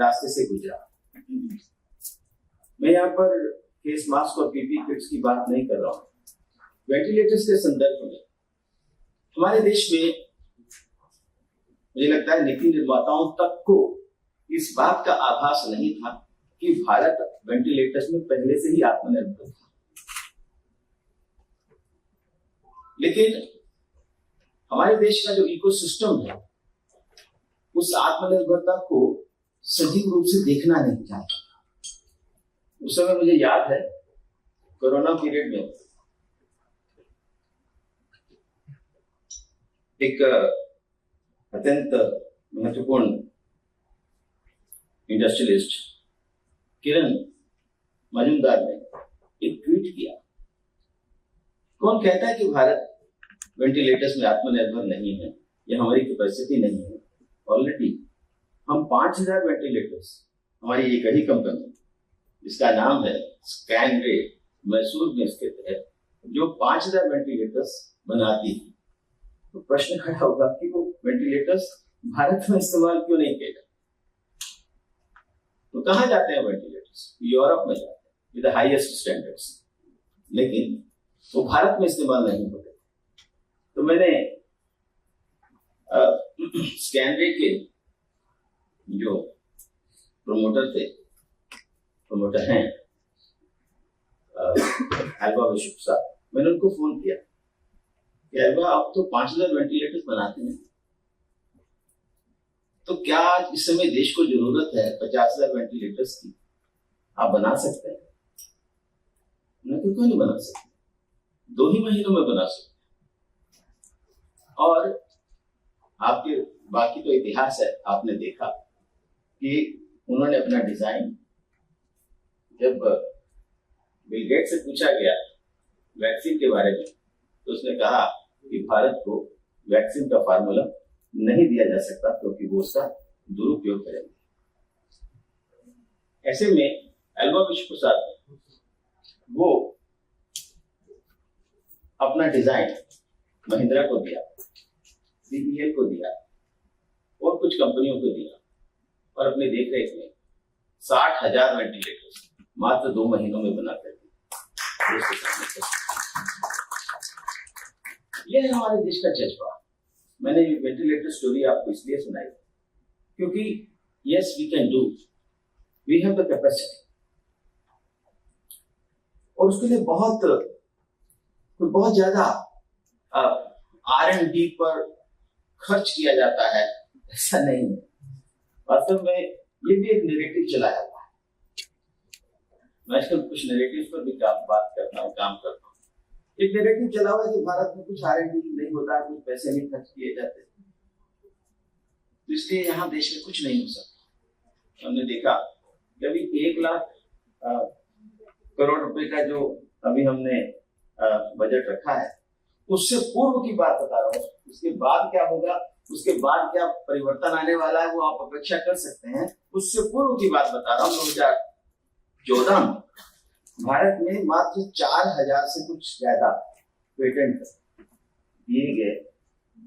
रास्ते से गुजरा। मैं यहाँ पर फेस मास्क और पीपीई किट्स की बात नहीं कर रहा हूँ। वेंटिलेटर्स के संदर्भ में हमारे देश में मुझे लगता है नीति निर्माताओं तक को इस बात का आभास नहीं था कि भारत वेंटिलेटर्स में पहले से ही आत्मनिर्भर था। लेकिन हमारे देश का जो इकोसिस्टम है उस आत्मनिर्भरता को सजीव रूप से देखना नहीं चाहता। उस समय मुझे याद है कोरोना पीरियड में एक अत्यंत महत्वपूर्ण इंडस्ट्रियलिस्ट किरण मजूमदार ने एक ट्वीट किया। कौन कहता है कि भारत वेंटिलेटर्स में आत्मनिर्भर नहीं है, यह हमारी कैपेसिटी नहीं है। ऑलरेडी हम 5000 वेंटिलेटर्स, हमारी एक ही कंपनी जिसका नाम है स्कैनरे, मैसूर में स्थित है, जो 5000 वेंटिलेटर्स बनाती है। तो प्रश्न खड़ा होगा कि वो वेंटिलेटर्स भारत में इस्तेमाल क्यों नहीं किए जाते? तो कहाँ जाते हैं वेंटिलेटर्स? यूरोप में जाते हैं विद द हाईएस्ट स्टैंडर्ड्स, लेकिन वो भारत में इस्तेमाल नहीं होते। तो मैंने स्कैनरे के जो प्रमोटर हैं एल्वा विश्व साहब, मैंने उनको फोन किया कि एल्वा आप तो 5000 वेंटिलेटर्स बनाते हैं, तो क्या आज इस समय देश को जरूरत है 50,000 वेंटिलेटर्स की? आप बना सकते हैं? नहीं, क्यों नहीं बना सकते? 2 ही महीनों में बना सकते। और आपके बाकी तो इतिहास है, आपने देखा कि उन्होंने अपना डिजाइन, जब बिल गेट्स से पूछा गया वैक्सीन के बारे में, तो उसने कहा कि भारत को वैक्सीन का फार्मूला नहीं दिया जा सकता क्योंकि वो उसका दुरुपयोग करेंगे। ऐसे में एल्वा विश्व प्रसाद वो अपना डिजाइन महिंद्रा को दिया, CPL को दिया और कुछ कंपनियों को दिया, और अपने देखरेख में 60,000 वेंटिलेटर्स मात्र 2 महीनों में बना कर दिए। यह है हमारे देश का जज्बा। मैंने ये वेंटिलेटर स्टोरी आपको इसलिए सुनाई क्योंकि yes we can do, we have the capacity, और उसके लिए बहुत ज्यादा R&D पर खर्च किया जाता है, ऐसा नहीं है। वास्तव में ये भी एक नैरेटिव चलाया हुआ है। मैं आजकल कुछ नैरेटिव पर भी काम करता हूँ। एक नैरेटिव चला हुआ है कि भारत में कुछ R&D नहीं होता, कुछ पैसे नहीं खर्च किए जाते, तो इसलिए यहाँ देश में कुछ नहीं हो सकता। हमने देखा कि अभी 1 लाख करोड़ रुपए का जो अभी हमने बजट रखा है, उससे पूर्व की बात बता रहा हूँ। उसके बाद क्या होगा, उसके बाद क्या परिवर्तन आने वाला है, वो आप अपेक्षा कर सकते हैं। उससे पूर्व की बात बता रहा हूँ। 2014 में भारत में मात्र 4000 से कुछ ज्यादा पेटेंट दिए गए,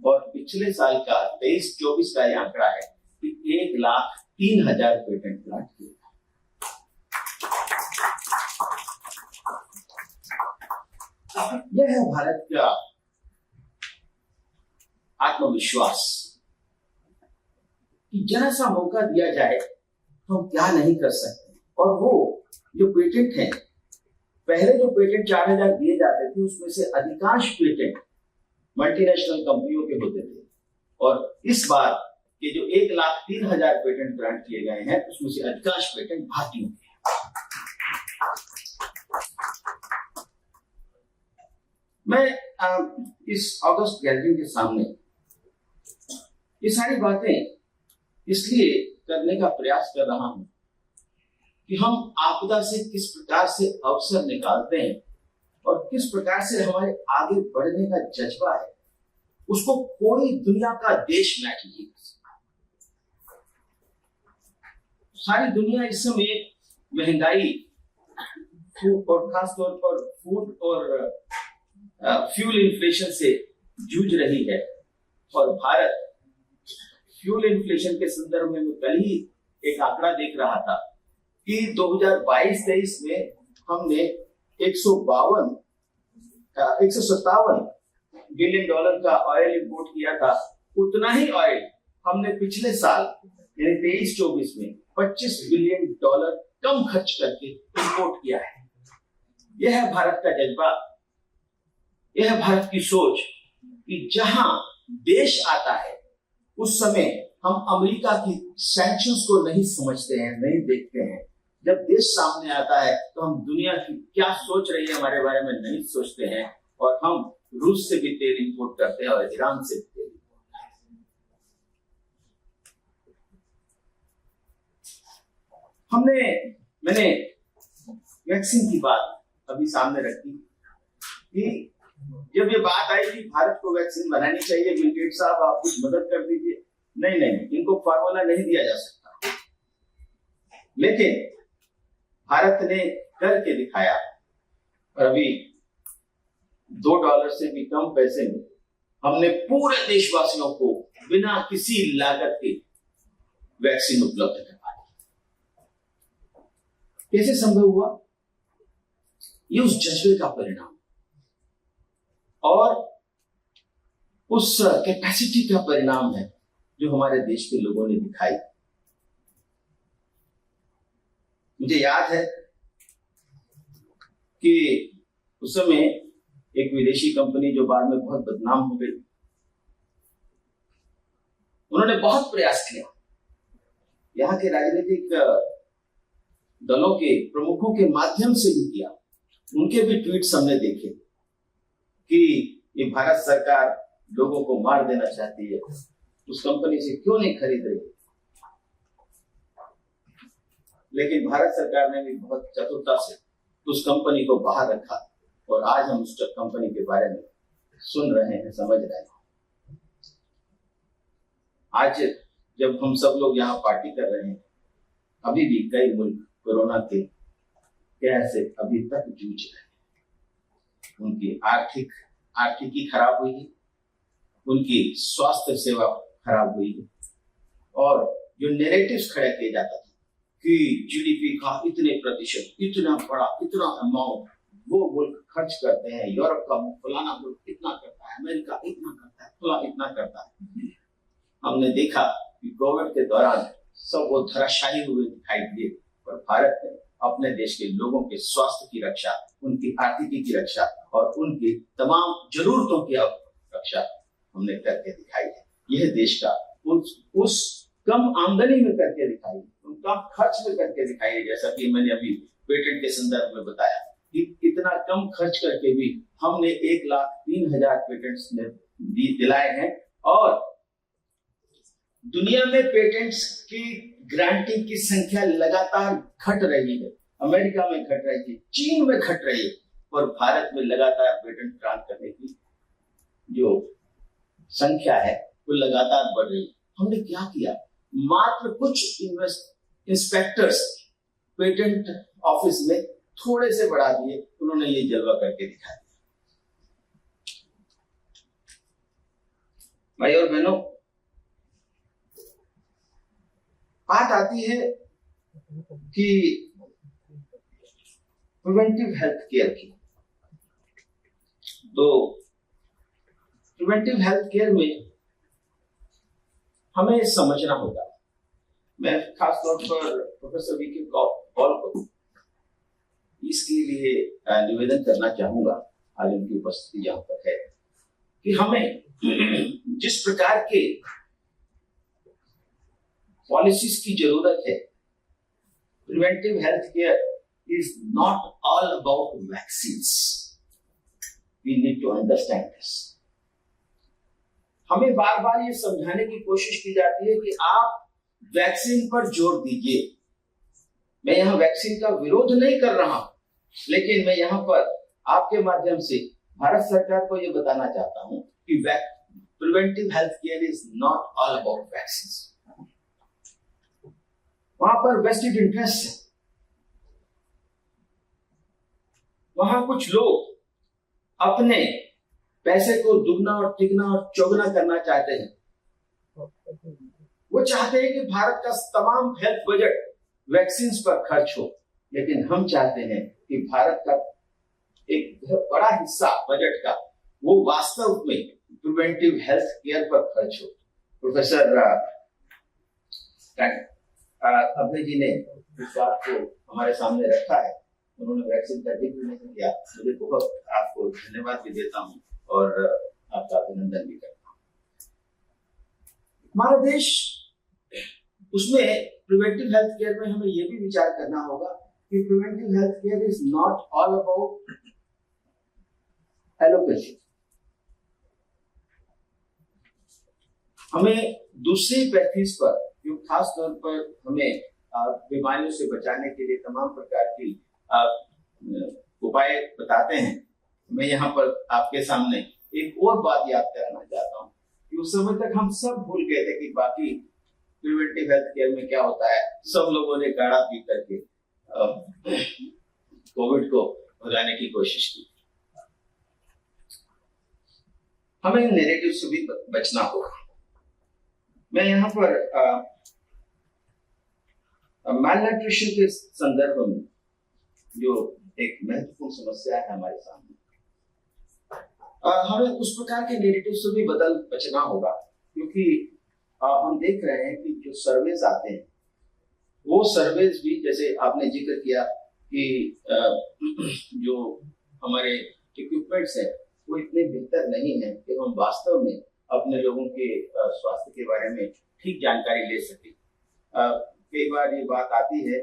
और पिछले साल का 23-24 का यह आंकड़ा है कि 1,03,000 पेटेंट ग्रांट किए। यह है भारत का आत्मविश्वास कि जरा सा मौका दिया जाए तो हम क्या नहीं कर सकते। और वो जो पेटेंट हैं, पहले जो पेटेंट 4000 दिए जाते थे, उसमें से अधिकांश पेटेंट मल्टीनेशनल कंपनियों के होते थे, और इस बार के जो 1,03,000 पेटेंट ग्रांट किए गए हैं, उसमें से अधिकांश पेटेंट भारतीयों के हैं। मैं इस अगस्त गैलरी के सामने ये सारी बातें इसलिए करने का प्रयास कर रहा हूं कि हम आपदा से किस प्रकार से अवसर निकालते हैं और किस प्रकार से हमारे आगे बढ़ने का जज्बा है, उसको कोई दुनिया का देश मैच नहीं कर सकता। सारी दुनिया इस समय महंगाई और खासतौर पर फूड और फ्यूल इन्फ्लेशन से जूझ रही है, और भारत फ्यूल इन्फ्लेशन के संदर्भ में मैं कल ही एक आंकड़ा देख रहा था कि 2022-23 में हमने 157 बिलियन डॉलर का ऑयल इंपोर्ट किया था। उतना ही ऑयल हमने पिछले साल यानी 23-24 में $25 बिलियन कम खर्च करके इंपोर्ट किया है। यह है भारत का जज्बा, यह है भारत की सोच कि जहां देश आता है उस समय हम अमेरिका की सैंक्शंस को नहीं समझते हैं, नहीं देखते हैं। जब देश सामने आता है तो हम दुनिया की क्या सोच रही है हमारे बारे में नहीं सोचते हैं, और हम रूस से भी तेल इंपोर्ट करते हैं और ईरान से भी तेल इंपोर्ट करते हैं। मैंने वैक्सीन की बात अभी सामने रखी कि जब ये बात आई कि भारत को वैक्सीन बनानी चाहिए, बिल गेट्स साहब आप कुछ मदद कर दीजिए। नहीं, इनको फार्मूला नहीं दिया जा सकता, लेकिन भारत ने करके दिखाया और अभी $2 से भी कम पैसे में हमने पूरे देशवासियों को बिना किसी लागत के वैक्सीन उपलब्ध करवा दी। कैसे संभव हुआ? ये उस जज्बे का परिणाम और उस कैपेसिटी का परिणाम है जो हमारे देश के लोगों ने दिखाई। मुझे याद है कि उस समय एक विदेशी कंपनी जो बाद में बहुत बदनाम हो गई, उन्होंने बहुत प्रयास किया, यहाँ के राजनीतिक दलों के प्रमुखों के माध्यम से भी किया। उनके भी ट्वीट्स हमने देखे कि ये भारत सरकार लोगों को मार देना चाहती है, उस कंपनी से क्यों नहीं खरीद रही। लेकिन भारत सरकार ने भी बहुत चतुरता से उस कंपनी को बाहर रखा और आज हम उस कंपनी के बारे में सुन रहे हैं, समझ रहे हैं। आज जब हम सब लोग यहाँ पार्टी कर रहे हैं, अभी भी कई मुल्क कोरोना के कहर से अभी तक जूझ रहे हैं। उनकी आर्थिकी खराब हुई है, उनकी स्वास्थ्य सेवा खराब हुई है, और जो नैरेटिव्स खड़ा किया जाता था कि जीडीपी का इतने प्रतिशत, इतना बड़ा, इतना अमाउंट वो मुल्क खर्च करते हैं, यूरोप का फलाना मुल्क इतना करता है, अमेरिका इतना करता है, फलाना इतना करता है। हमने देखा कि कोविड के दौरान सब वो धराशायी हुए दिखाई दिए, और भारत ने अपने देश के लोगों के स्वास्थ्य की रक्षा, उनकी आर्थिकी की रक्षा और उनकी तमाम जरूरतों की रक्षा हमने करके दिखाई है। यह देश का उस कम आमदनी में करके दिखाई, उनका खर्च में करके दिखाई है। जैसा कि मैंने अभी पेटेंट के संदर्भ में बताया कि इतना कम खर्च करके भी हमने 1,03,000 पेटेंट्स दिलाए हैं, और दुनिया में पेटेंट्स की ग्रांटिंग की संख्या लगातार घट रही है। अमेरिका में घट रही है, चीन में घट रही है, और भारत में लगातार पेटेंट ग्रांट करने की जो संख्या है वो लगातार बढ़ रही है। हमने क्या किया? मात्र कुछ इंस्पेक्टर्स पेटेंट ऑफिस में थोड़े से बढ़ा दिए, उन्होंने ये जलवा करके दिखा दिया। भाई और बहनों, बात आती है कि प्रिवेंटिव हेल्थ केयर की। तो प्रिवेंटिव हेल्थ केयर में हमें समझना होगा। मैं खास तौर पर प्रोफेसर वीके कॉल को इसके लिए निवेदन करना चाहूंगा, आज उनकी उपस्थिति यहाँ पर है, कि हमें जिस प्रकार के पॉलिसीज की जरूरत है, preventive health care is not all about vaccines. We need to understand this. हमें बार बार ये समझाने की कोशिश की जाती है कि आप वैक्सीन पर जोर दीजिए। मैं यहाँ वैक्सीन का विरोध नहीं कर रहा हूं, लेकिन मैं यहाँ पर आपके माध्यम से भारत सरकार को ये बताना चाहता हूं कि preventive health care is not all about vaccine. वहां पर वेस्टेड इंटरेस्ट है, वहां कुछ लोग अपने पैसे को दुगना और तिगना और चौगुना करना चाहते हैं। वो चाहते हैं कि भारत का तमाम हेल्थ बजट वैक्सीन पर खर्च हो, लेकिन हम चाहते हैं कि भारत का एक बड़ा हिस्सा बजट का वो वास्तव में प्रिवेंटिव हेल्थ केयर पर खर्च हो। प्रोफेसर अभय जी ने इस बात को हमारे सामने रखा है, उन्होंने वैक्सीन का जिक्र नहीं किया, मुझे बहुत आपको धन्यवाद भी देता हूँ और आपका अभिनंदन भी करता हूँ। हमारा देश, उसमें प्रिवेंटिव हेल्थ केयर में हमें यह भी विचार करना होगा कि preventive health care is not all about allopathy. हमें दूसरी पैथीज पर, जो खास तौर पर हमें बीमारियों से बचाने के लिए तमाम प्रकार की उपाय बताते हैं, मैं यहाँ पर आपके सामने एक और बात याद कराना चाहता हूँ कि उस समय तक हम सब भूल गए थे कि बाकी प्रिवेंटिव हेल्थ केयर में क्या होता है। सब लोगों ने काढ़ा पी करके कोविड को भगाने की कोशिश की। हमें नेगेटिव से भी बचना होगा। मैं यहाँ पर malnutrition के संदर्भ में जो एक महत्वपूर्ण समस्या है हमारे सामने, हमें उस प्रकार के नेगेटिव से भी बचना होगा, क्योंकि हम देख रहे हैं कि जो सर्वेज आते हैं, वो सर्वेज भी, जैसे आपने जिक्र किया कि जो हमारे इक्विपमेंट्स है वो इतने बेहतर नहीं है कि हम वास्तव में अपने लोगों के स्वास्थ्य के बारे में ठीक जानकारी ले सके। कई बार ये बात आती है,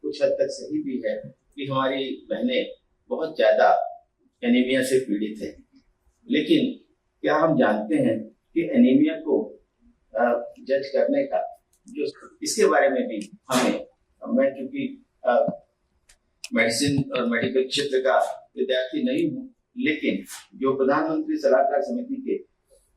कुछ हद तक सही भी है, कि हमारी बहनें बहुत ज्यादा एनीमिया से पीड़ित है, लेकिन क्या हम जानते हैं कि एनीमिया को जज करने का जो, इसके बारे में भी हमें, मैं चूंकि मेडिसिन और मेडिकल क्षेत्र का विद्यार्थी नहीं हूँ, लेकिन जो प्रधानमंत्री सलाहकार समिति के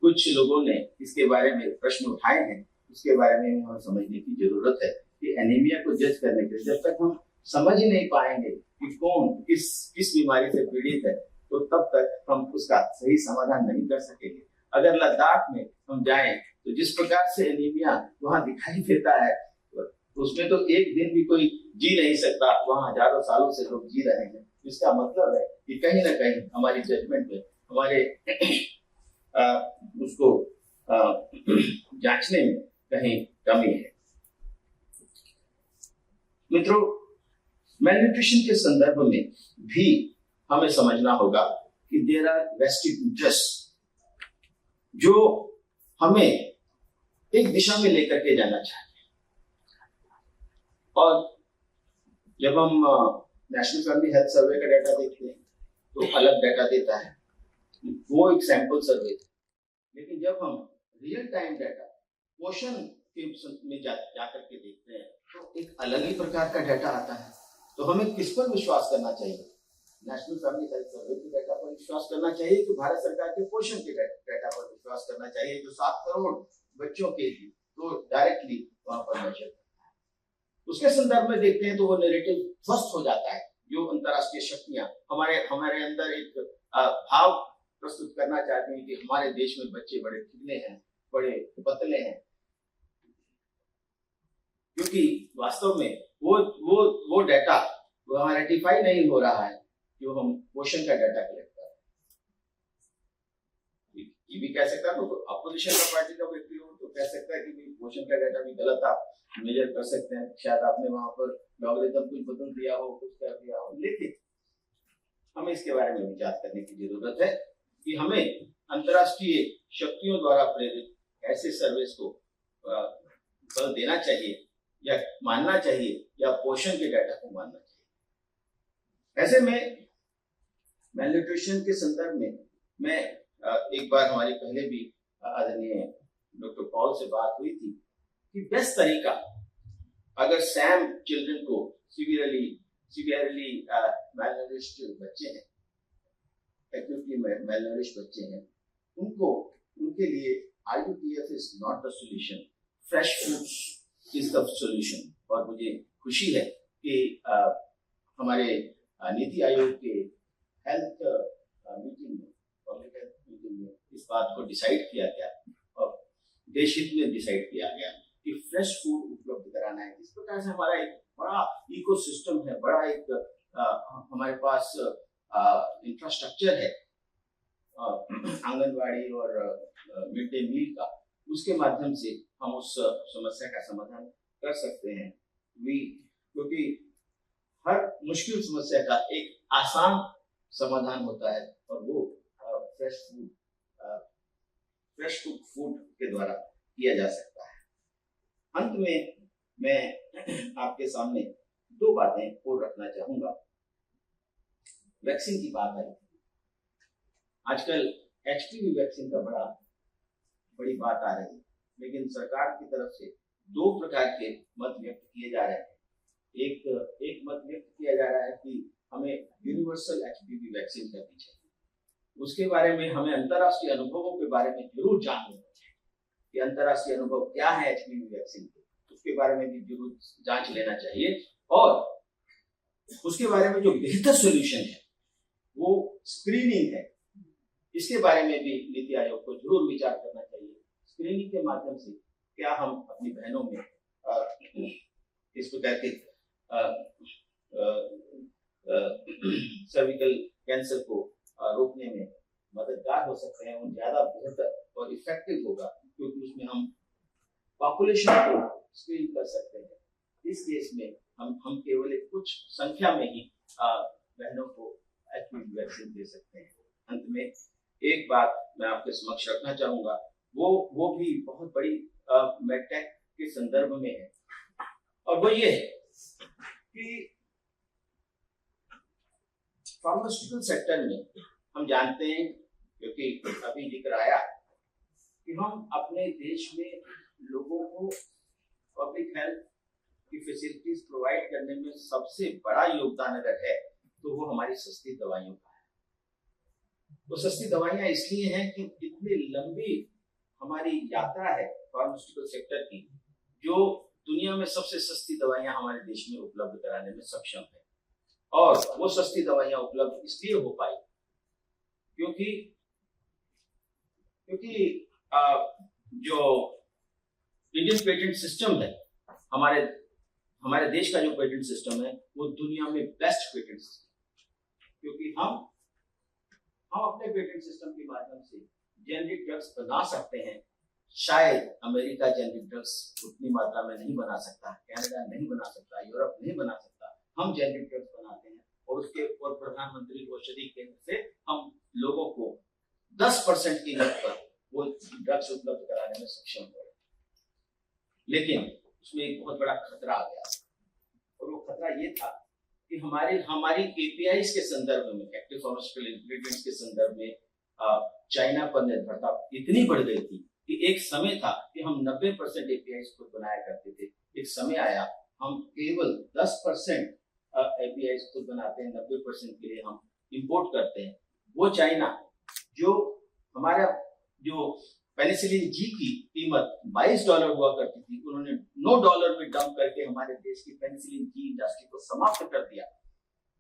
कुछ लोगों ने इसके बारे में प्रश्न उठाए हैं, उसके बारे में हमें समझने की जरूरत है कि एनीमिया को जज करने के लिए जब तक हम समझ ही नहीं पाएंगे कि कौन किस बीमारी से पीड़ित है, तो तब तक हम उसका सही समाधान नहीं कर सकेंगे। अगर लद्दाख में हम जाएं तो जिस प्रकार से एनीमिया वहां दिखाई देता है, उसमें तो एक दिन भी कोई जी नहीं सकता, वहां हजारों सालों से लोग जी रहे हैं। इसका मतलब है कि कहीं ना कहीं हमारी जजमेंट में, हमारे उसको जांचने में कहीं कमी है। मित्रों, मैलन्यूट्रिशन के संदर्भ में भी हमें समझना होगा कि देयर आर वेस्टेड इंटरेस्ट जो हमें एक दिशा में लेकर के जाना चाहिए। और जब हम नेशनल फैमिली हेल्थ सर्वे का डाटा देखते हैं तो अलग डाटा देता है, वो एक सैंपल सर्वे है। लेकिन जब हम रियल टाइम डाटा पोषण के में जाकर के देखते हैं तो एक अलग ही प्रकार का डाटा आता है। तो हमें किस पर विश्वास करना चाहिए? नेशनल फैमिली हेल्थ सर्वे के डाटा पर विश्वास करना चाहिए कि भारत सरकार के पोषण के डाटा पर विश्वास करना चाहिए, जो 7 करोड़ बच्चों के लिए तो डायरेक्टली वहां पर मेजर करता है। उसके संदर्भ में देखते हैं तो वो नैरेटिव ध्वस्त हो जाता है। जो अंतरराष्ट्रीय शक्तियां हमारे अंदर एक भाव प्रस्तुत करना चाहते हैं कि हमारे देश में बच्चे बड़े चिकने हैं, बड़े पतले हैं, क्योंकि वास्तव में वो डाटा वहां रेटिफाई नहीं हो रहा है जो हम पोषण का डाटा कलेक्ट कर रहे हैं। ये भी कह सकता है, तो अपोजिशन का पार्टी का व्यक्ति हो तो कह सकता है कि पोषण का डाटा भी गलत आप मेजर कर सकते हैं, शायद आपने वहां पर लॉगरिथम कुछ बदल दिया हो, कुछ कर दिया हो। लेकिन हमें इसके बारे में विचार करने की जरूरत है कि हमें अंतरराष्ट्रीय शक्तियों द्वारा प्रेरित ऐसे सर्विस को बल देना चाहिए या मानना चाहिए, या पोषण के डाटा को मानना चाहिए। ऐसे में मैलन्यूट्रिशन के संदर्भ में मैं एक बार हमारे पहले भी आदरणीय डॉक्टर पॉल से बात हुई थी कि बेस्ट तरीका, अगर सैम चिल्ड्रन को सीवियरली मैलनरिश्ड बच्चे हैं, एक्यूटली मैलनरिश्ड बच्चे हैं, उनके लिए IUTF is not the solution, fresh foods is the solution. और मुझे खुशी है कि हमारे नीति आयोग के हेल्थ मीटिंग में, पब्लिक हेल्थ मीटिंग में इस बात को डिसाइड किया गया और देश हित में डिसाइड किया गया कि फ्रेश फूड उपलब्ध कराना है। इस प्रकार से हमारा एक बड़ा इकोसिस्टम है, बड़ा एक हमारे पास इंफ्रास्ट्रक्चर है आंगनवाड़ी और मिड डे मील का, उसके माध्यम से हम उस समस्या का समाधान कर सकते हैं क्योंकि हर मुश्किल समस्या का एक आसान समाधान होता है और वो फ्रेश कुक फूड के द्वारा किया जा सकता है। अंत में मैं आपके सामने दो बातें और रखना चाहूंगा। वैक्सीन की बात आई, आजकल एचपीवी वैक्सीन का बड़ी बात आ रही है, लेकिन सरकार की तरफ से दो प्रकार के मत व्यक्त किए जा रहे हैं। एक मत व्यक्त किया जा रहा है कि हमें यूनिवर्सल एचपीवी वैक्सीन करनी चाहिए। उसके बारे में हमें अंतर्राष्ट्रीय अनुभवों के बारे में जरूर जानना चाहिए कि अंतर्राष्ट्रीय अनुभव क्या है एचपीवी वैक्सीन के, उसके बारे में भी जरूर जांच लेना चाहिए और उसके बारे में जो बेहतर सोल्यूशन है वो स्क्रीनिंग है। इसके बारे में भी नीति आयोग को जरूर विचार करना चाहिए। स्क्रीनिंग के माध्यम से क्या हम अपनी बहनों में इस प्रकार के सर्विकल कैंसर को रोकने में मददगार हो सकते हैं। वो ज्यादा बेहतर और इफेक्टिव होगा क्योंकि उसमें हम पॉपुलेशन को स्क्रीन कर सकते हैं। इस केस में हम केवल एक कुछ संख्या में ही बहनों को एचपीवी वैक्सीन दे सकते हैं। अंत में एक बात मैं आपके समक्ष रखना चाहूंगा, वो भी बहुत बड़ी मेडटेक के संदर्भ में है और वो ये है कि फार्मास्यूटिकल सेक्टर में हम जानते हैं, क्योंकि अभी जिक्र आया कि हम अपने देश में लोगों को पब्लिक हेल्थ की फैसिलिटीज प्रोवाइड करने में सबसे बड़ा योगदान अगर है तो वो हमारी सस्ती दवाइयों का है। वो सस्ती दवाइयां इसलिए हैं कि इतनी लंबी हमारी यात्रा है फार्मास्यूटिकल सेक्टर की, जो दुनिया में सबसे सस्ती दवाइयां हमारे देश में उपलब्ध कराने में सक्षम है। और वो सस्ती दवाइयां उपलब्ध इसलिए हो पाई क्योंकि जो इंडियन पेटेंट सिस्टम है, हमारे देश का जो पेटेंट सिस्टम है वो दुनिया में बेस्ट पेटेंट सिस्टम, क्योंकि हम अपने पेटेंट सिस्टम के माध्यम से जेनरिक ड्रग्स बना सकते हैं। शायद अमेरिका जेनरिक ड्रग्स उतनी मात्रा में नहीं बना सकता, कनाडा नहीं बना सकता, यूरोप नहीं बना सकता। हम जेनरिक ड्रग्स बनाते हैं और प्रधानमंत्री औषधि केंद्र से हम लोगों को 10% कीमत पर वो ड्रग्स उपलब्ध कराने में सक्षम हो रहे। लेकिन उसमें एक बहुत बड़ा खतरा आ गया और वो खतरा ये था कि हमारी एपीआईज के संदर्भ में, एक्टिव फार्मास्यूटिकल इंग्रेडिएंट्स के संदर्भ में चाइना पर निर्भरता इतनी बढ़ गई थी कि एक समय था कि हम 90% एपीआईज खुद बनाया करते थे। एक समय आया हम केवल 10% एपीआईज खुद बनाते हैं, 90% के लिए हम इंपोर्ट करते हैं। वो चाइना जो पेनिसिलिन जी की कीमत $22 हुआ करती थी, उन्होंने $9 में डंप करके हमारे देश की पेनिसिलिन जी इंडस्ट्री को समाप्त कर दिया।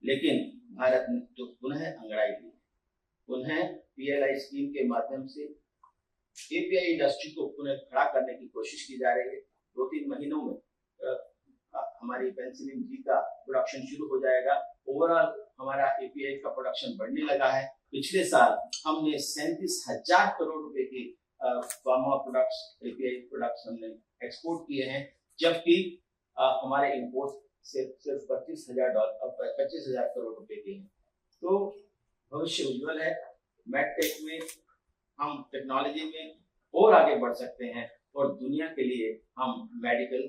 लेकिन भारत ने तो पुनः अंगड़ाई ली, पुनः पीएलआई स्कीम के माध्यम से एपीआई इंडस्ट्री को पुनः खड़ा करने की कोशिश की जा रही है। 2-3 महीनों में हमारी पेनिसिलिन जी का प्रोडक्शन शुरू हो जाएगा। ओवरऑल हमारा एपीआई का प्रोडक्शन बढ़ने लगा है। पिछले साल हमने 37,000 करोड़ रुपए के फार्मा प्रोडक्ट्स, एपीआई प्रोडक्ट्स हमने एक्सपोर्ट किए हैं, जबकि हमारे इंपोर्ट सिर्फ 25,000 करोड़ रुपए के हैं। तो भविष्य उज्जवल है। मेडटेक में हम टेक्नोलॉजी में और आगे बढ़ सकते हैं और दुनिया के लिए हम मेडिकल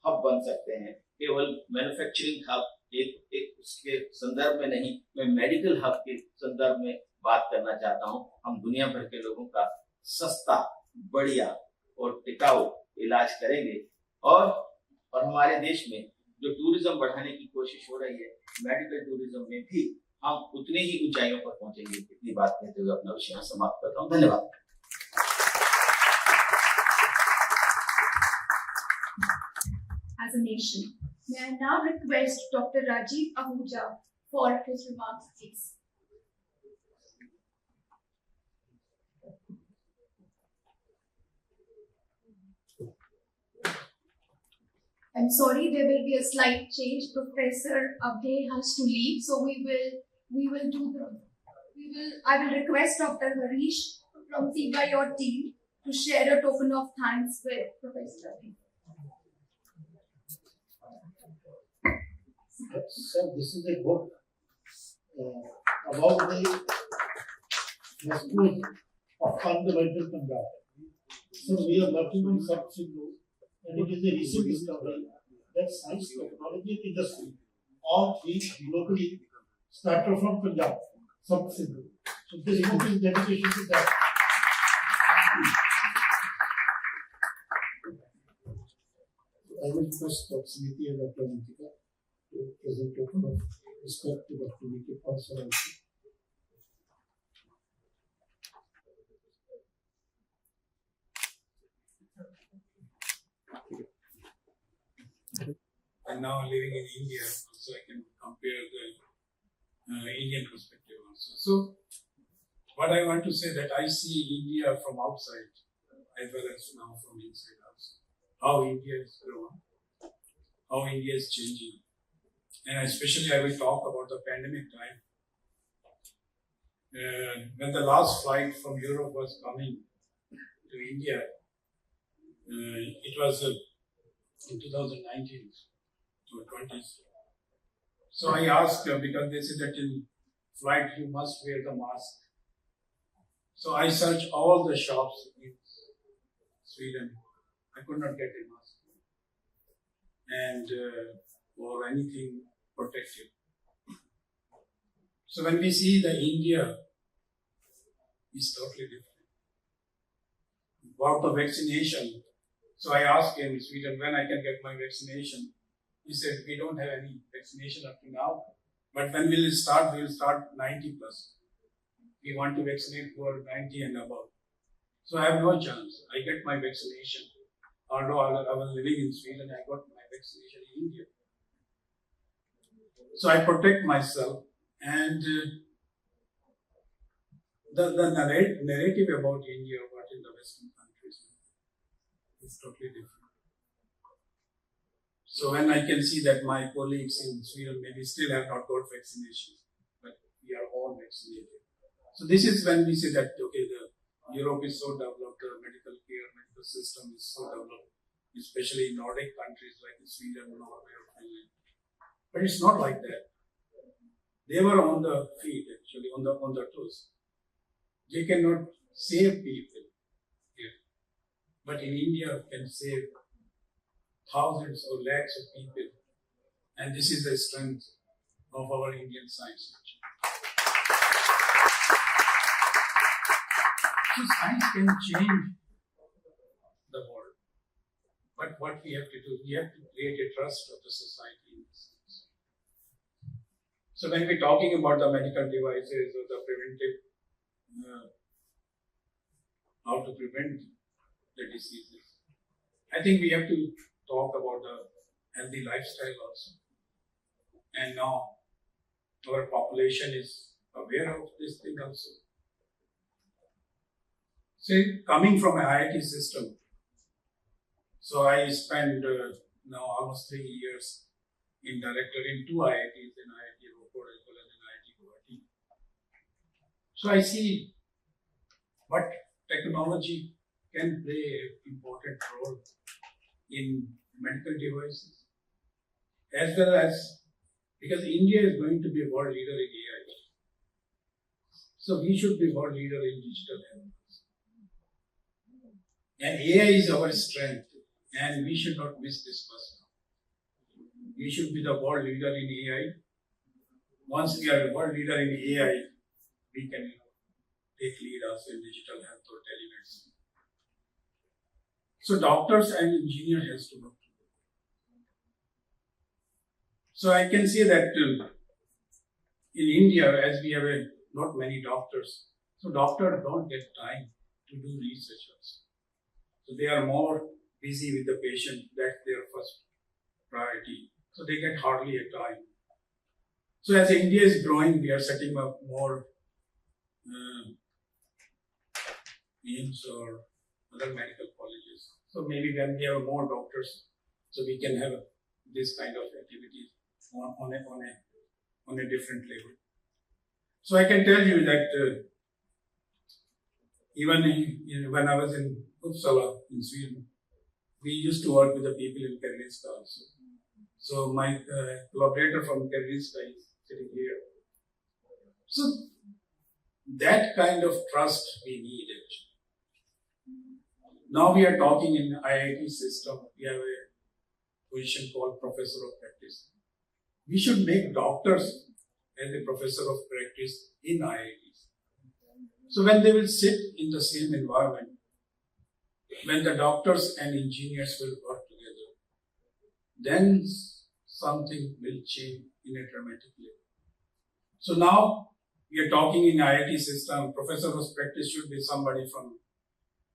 हब बन सकते हैं। केवल मैन्युफैक्चरिंग हब एक उसके संदर्भ में नहीं, मैं मेडिकल हब के संदर्भ में बात करना चाहता हूं। हम दुनिया भर के लोगों का सस्ता, बढ़िया और टिकाऊ इलाज करेंगे और हमारे देश में जो टूरिज्म बढ़ाने की कोशिश हो रही है, मेडिकल टूरिज्म में भी हम उतनी ही ऊंचाइयों पर पहुंचेंगे। इतनी बात कहते हुए अपना विषय समाप्त करता हूं। धन्यवाद। As a nation, may I now request Dr. Rajiv Ahuja for his remarks, please. I'm sorry, there will be a slight change. Professor Abhay has to leave, so I will request Dr. Harish from CBIO team to share a token of thanks with Professor Abhay. Sir, this is a book about the rescue of fundamental Punjab. So we are working on Sub-Sindhu, and it is a recent discovery that science, technology, and industry all three globally started from Punjab, Sub-Sindhu. So this book is dedication to that. I will request Dr. Smiti and Dr. Mantika to present token of respect to Dr. V.K. Pansal. And now living in India, so I can compare the Indian perspective also. So, what I want to say that I see India from outside as well as now from inside also. How India is grown, how India is changing, and especially I will talk about the pandemic time. When the last flight from Europe was coming to India, it was in 2019 or 20. So I asked because they said that in flight you must wear the mask. So I searched all the shops in Sweden. I could not get a mask and or anything protective. So when we see the India is totally different. About the vaccination, so I asked him in Sweden when I can get my vaccination. He said we don't have any vaccination up to now, but when we will start 90 plus. We want to vaccinate for 90 and above. So I have no chance. I get my vaccination. Although I was living in Sweden, I got my vaccination in India. So I protect myself, and the narrative about India, what in the Western countries, is totally different. So when I can see that my colleagues in Sweden maybe still have not got vaccination, but we are all vaccinated. So this is when we say that okay, the Europe is so developed, the medical care, medical system is so developed, especially in Nordic countries like Sweden, Norway, or Finland. But it's not like that. They were on the feet actually, on the toes. They cannot save people here, but in India can save thousands or lakhs of people, and this is the strength of our Indian science. So science can change the world, but what we have to do, we have to create a trust of the society in this sense. So when we're talking about the medical devices or the preventive, how to prevent the diseases, I think we have to talk about the healthy lifestyle also. And now our population is aware of this thing also. So coming from an IIT system, so I spent now almost 3 years in director in 2 IITs, in IIT Rockford as well as in IIT Guwahati. So I see what technology can play an important role in medical devices, as well as because India is going to be a world leader in AI. So we should be world leader in digital health. And AI is our strength, and we should not miss this first. We should be the world leader in AI. Once we are a world leader in AI, we can take lead also in digital health or telemedicine. So doctors and engineers has to work together. So I can say that in India, as we have not many doctors, so doctors don't get time to do research also. So they are more busy with the patient, that's their first priority. So they get hardly a time. So as India is growing, we are setting up more AIIMS or other medical colleges. So maybe when we have more doctors, so we can have this kind of activities on a different level. So I can tell you that even when I was in Uppsala in Sweden, we used to work with the people in Karolinska also. So my collaborator from Kyrgyzstan is sitting here. So that kind of trust we need actually. Now we are talking in IIT system, we have a position called Professor of Practice. We should make doctors as a Professor of Practice in IITs. So when they will sit in the same environment, when the doctors and engineers will work together, then something will change in a dramatic way. So now we are talking in IIT system, Professor of Practice should be somebody from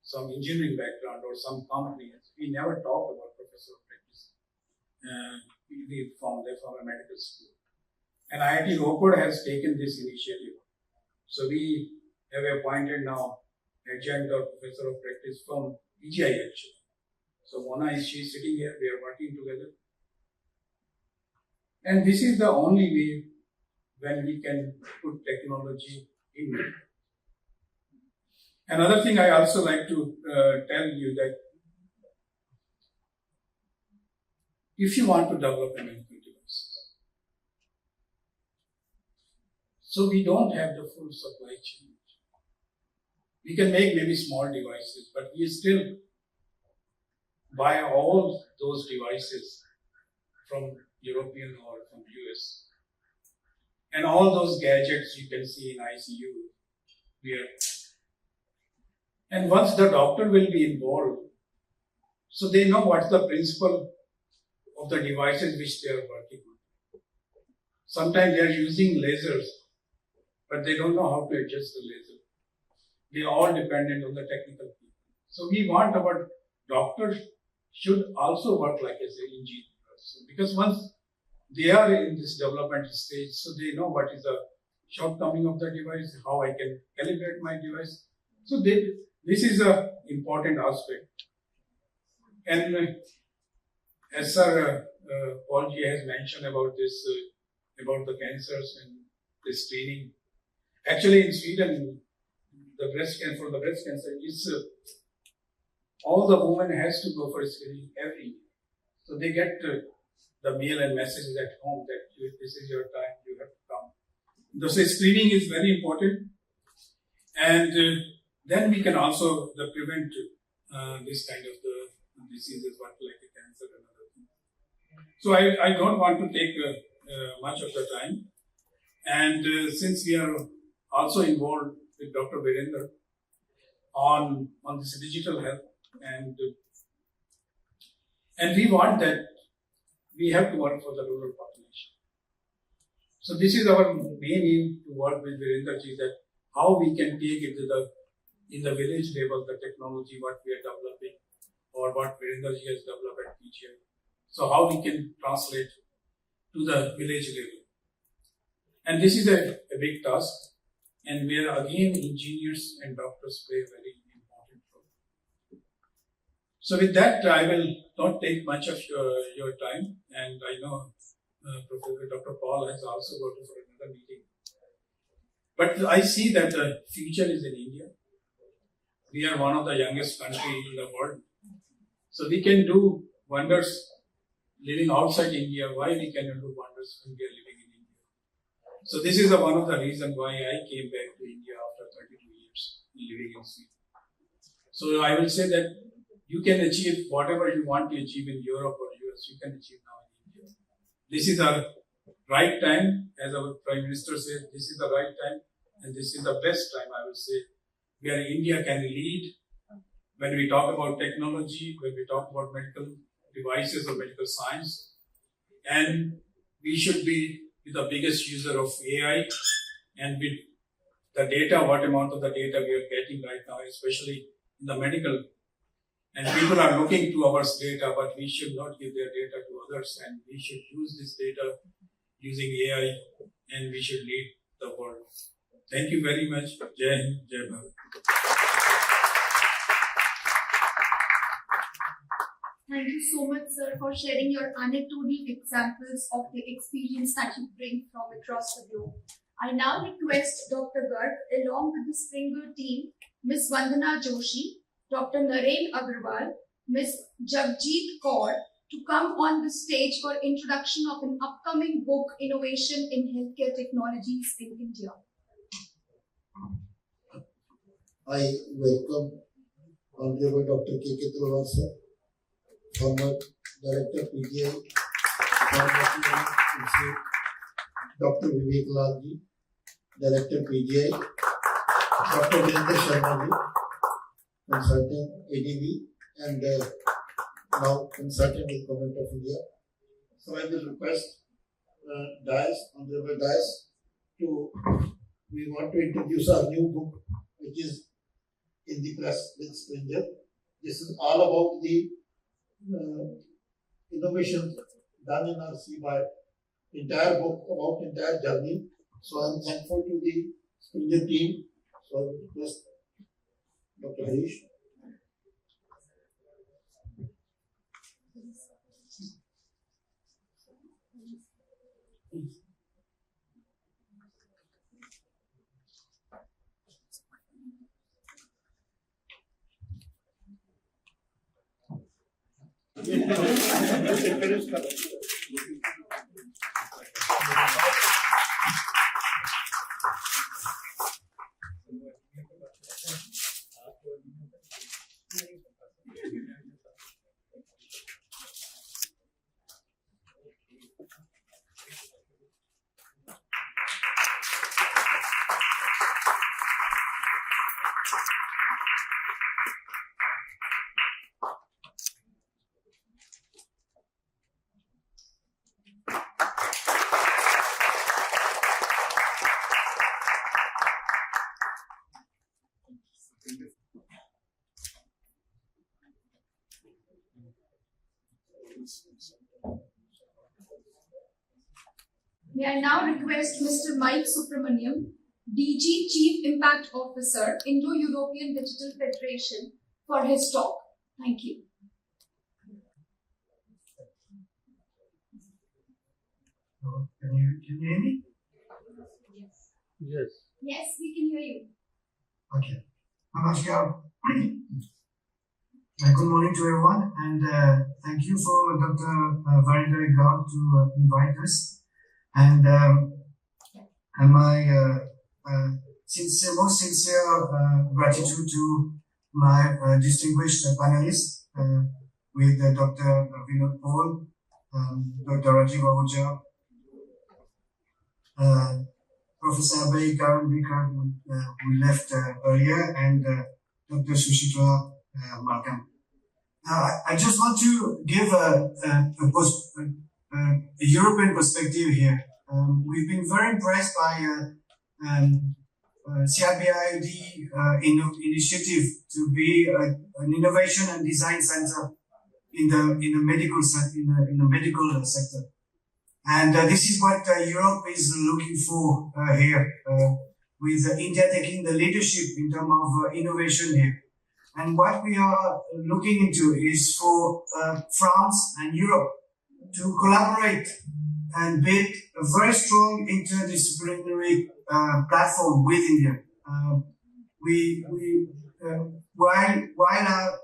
some engineering background or some company. We never talk about Professor of Practice. We found them from a medical school. And IIT Ropar has taken this initiative. So we have appointed now adjunct or Professor of Practice from PGI actually. So Mona she's sitting here, we are working together. And this is the only way when we can put technology in it. Another thing I also like to tell you that if you want to develop a medical device, so we don't have the full supply chain. We can make maybe small devices, but we still buy all those devices from European or from US. And all those gadgets you can see in ICU, and once the doctor will be involved, so they know what's the principle of the devices which they are working on. Sometimes they are using lasers, but they don't know how to adjust the laser. They are all dependent on the technical people. So we want our doctors should also work like as an engineer. So because once they are in this development stage, so they know what is the shortcoming of the device, how I can calibrate my device. So this is an important aspect. And as Sir Paul G has mentioned about this, about the cancers and the screening. Actually, in Sweden, the breast cancer is all the women has to go for screening every year. So they get the mail and messages at home that this is your time, you have to come. So screening is very important, and then we can also prevent this kind of the diseases, what like a cancer and other things. So I don't want to take much of the time, and since we are also involved with Dr. Virender on this digital health, and we want that we have to work for the rural population. So this is our main aim to work with Virender ji, that how we can take it to in the village level, the technology what we are developing or what Virender ji has developed at PGI. So how we can translate to the village level. And this is a big task, and where again engineers and doctors play a very important role. So with that, I will not take much of your time, and I know Professor Dr. Paul has also got for another meeting. But I see that the future is in India. We are one of the youngest countries in the world. So we can do wonders living outside India. Why we cannot do wonders when we are living in India? So this is one of the reasons why I came back to India after 32 years living in Sweden. So I will say that you can achieve whatever you want to achieve in Europe or US, you can achieve now in India. This is our right time, as our Prime Minister said, this is the right time, and this is the best time, I will say, where India can lead when we talk about technology, when we talk about medical devices or medical science. And we should be the biggest user of AI, and with the data, what amount of the data we are getting right now, especially in the medical. And people are looking to our data, but we should not give their data to others, and we should use this data using AI, and we should lead the world. Thank you very much. Jai Hind, Jai Bharat. Thank you so much, sir, for sharing your anecdotal examples of the experience that you bring from across the globe. I now request Dr. Garg, along with the Springer team, Ms. Vandana Joshi, Dr. Naren Agarwal, Ms. Jagjit Kaur, to come on the stage for introduction of an upcoming book, Innovation in Healthcare Technologies in India. I welcome Honorable Dr. K.K. Talwar sir, former Director PGI, former Institute, Dr. Vivek Lal ji, Director PGI, Dr. Virendra Sharma ji, Consultant ADB, and now Consultant with Government of India. So I will request Honorable Dias, we want to introduce our new book, which is in the press with Springer. This is all about the innovations done in our CBI, entire book about entire journey. So I am thankful to the Springer team. So I will request Dr. Harish. May I now request Mr. Mike Subramaniam, DG Chief Impact Officer, Indo-European Digital Federation, for his talk. Thank you. Can you hear me? Yes. Yes, we can hear you. Okay. Namaskar. Good morning to everyone, and thank you for Dr. Virendra Gaur to invite us. And my most sincere gratitude to my distinguished panelists with Dr. Vinod Paul, Dr. Rajiv Ahuja, Professor Abhay Karandikar, who left earlier, and Dr. Sushitra Malcolm. I just want to give a European perspective here. We've been very impressed by CIBIOD initiative to be an innovation and design center in the medical sector. And this is what Europe is looking for here, with India taking the leadership in terms of innovation here. And what we are looking into is for France and Europe to collaborate and build a very strong interdisciplinary platform with India. While our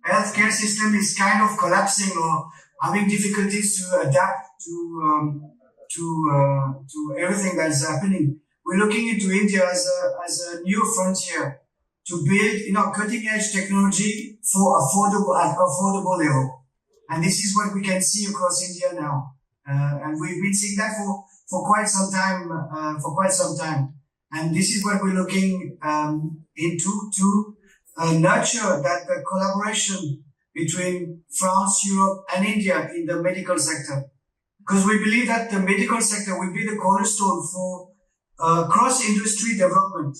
healthcare system is kind of collapsing or having difficulties to adapt to everything that's happening, we're looking into India as a new frontier to build, cutting edge technology for affordable level. And this is what we can see across India now. And we've been seeing that for quite some time. And this is what we're looking into to nurture that collaboration between France, Europe, and India in the medical sector. Because we believe that the medical sector will be the cornerstone for cross-industry development.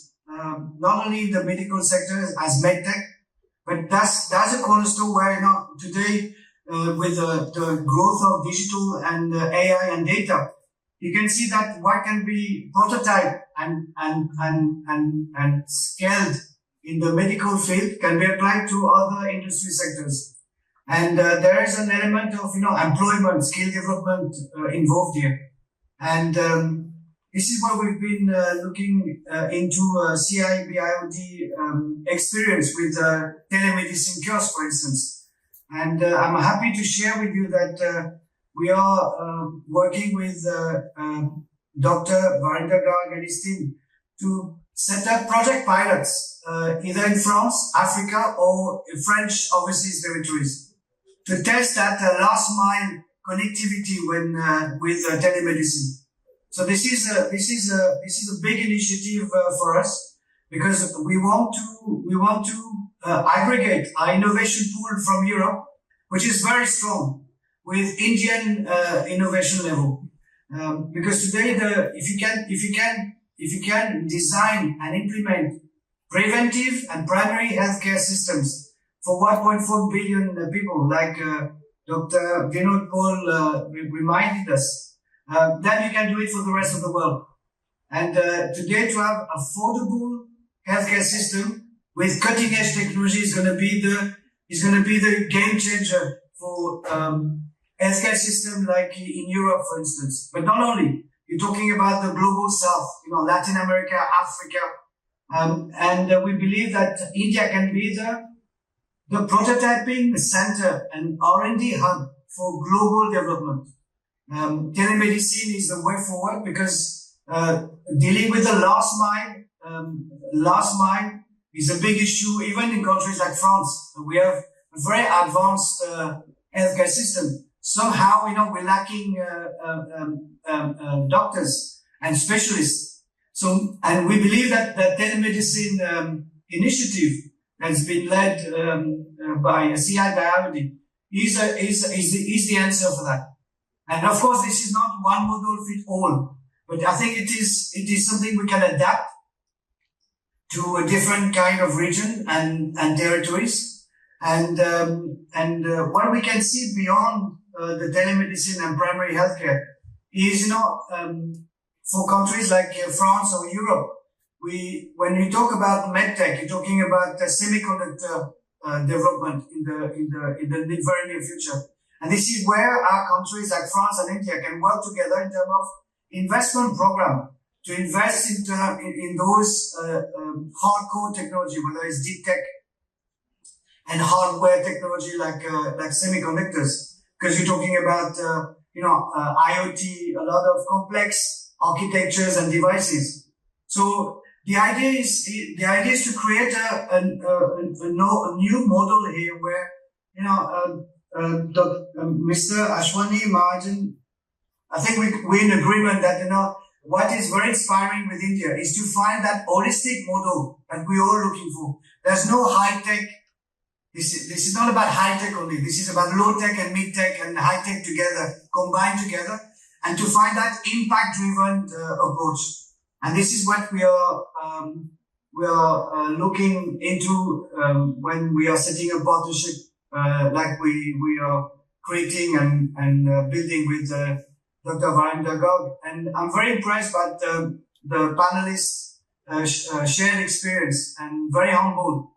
Not only in the medical sector as medtech, but that's a cornerstone where today with the growth of digital and AI and data, you can see that what can be prototyped and scaled in the medical field can be applied to other industry sectors. And there is an element of employment, skill development involved here. And this is what we've been looking into CIBIOD experience with telemedicine kiosk, for instance. And I'm happy to share with you that we are working with Dr. Varinder Garg and his team to set up project pilots, either in France, Africa, or in French overseas territories, to test that last mile connectivity when with telemedicine. So this is a big initiative for us, because we want to aggregate our innovation pool from Europe, which is very strong, with Indian innovation level. Because today, if you can design and implement preventive and primary healthcare systems for 1.4 billion people, like Dr. Vinod Paul reminded us, then you can do it for the rest of the world. And today, to have affordable healthcare system with cutting edge technology is going to be the game changer for healthcare system like in Europe, for instance. But not only, you're talking about the global south, Latin America, Africa, and we believe that India can be the prototyping center and R&D hub for global development. Telemedicine is the way forward, because dealing with the last mile is a big issue, even in countries like France. We have a very advanced healthcare system. Somehow, we're lacking doctors and specialists. So, and we believe that the telemedicine initiative that's been led by CI Biology is the answer for that. And of course, this is not one model fit all, but I think it is something we can adapt to a different kind of region and territories. And what we can see beyond the telemedicine and primary healthcare is, for countries like France or Europe, when you talk about medtech, you're talking about semiconductor development in the very near future. And this is where our countries like France and India can work together in terms of investment program to invest in those hardcore technology, whether it's deep tech and hardware technology like semiconductors, because you're talking about IoT, a lot of complex architectures and devices. So the idea is to create a new model here where Mr. Ashwani Mahajan, I think we're in agreement that what is very inspiring with India is to find that holistic model that we're all looking for. There's no high tech. This is not about high tech only. This is about low tech and mid tech and high tech together, combined together, and to find that impact driven approach. And this is what we are looking into when we are setting a partnership like we are creating and building with Dr. Varinder Garg. And I'm very impressed by the panelists' shared experience, and very humble.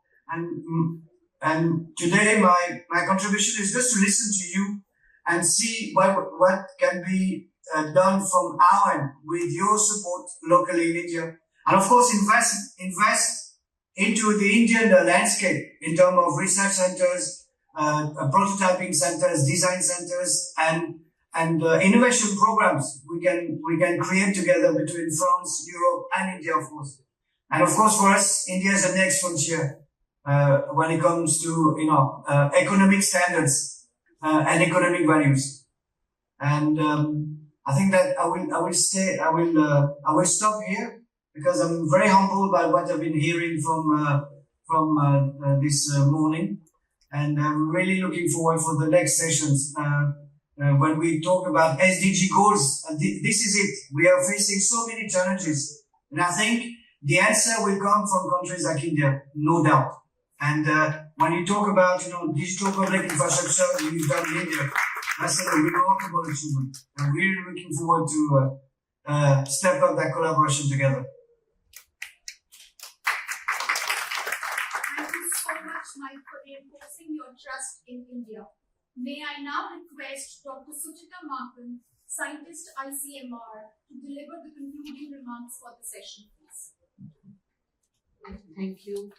And today my contribution is just to listen to you and see what can be done from our end with your support locally in India. And of course, invest into the Indian landscape in terms of research centers, prototyping centers, design centers, and innovation programs we can create together between France, Europe, and India, of course. And of course, for us, India is the next frontier when it comes to economic standards and economic values. And I think that I will stop here, because I'm very humbled by what I've been hearing from this morning, and I'm really looking forward for the next sessions when we talk about SDG goals. This is it. We are facing so many challenges, and I think the answer will come from countries like India, no doubt. And when you talk about digital public infrastructure you've done in India, that's a remarkable achievement. I'm really looking forward to step up that collaboration together. Thank you so much, Mike, for reinforcing your trust in India. May I now request Dr. Suchita Markan, scientist ICMR, to deliver the concluding remarks for the session, please. Thank you.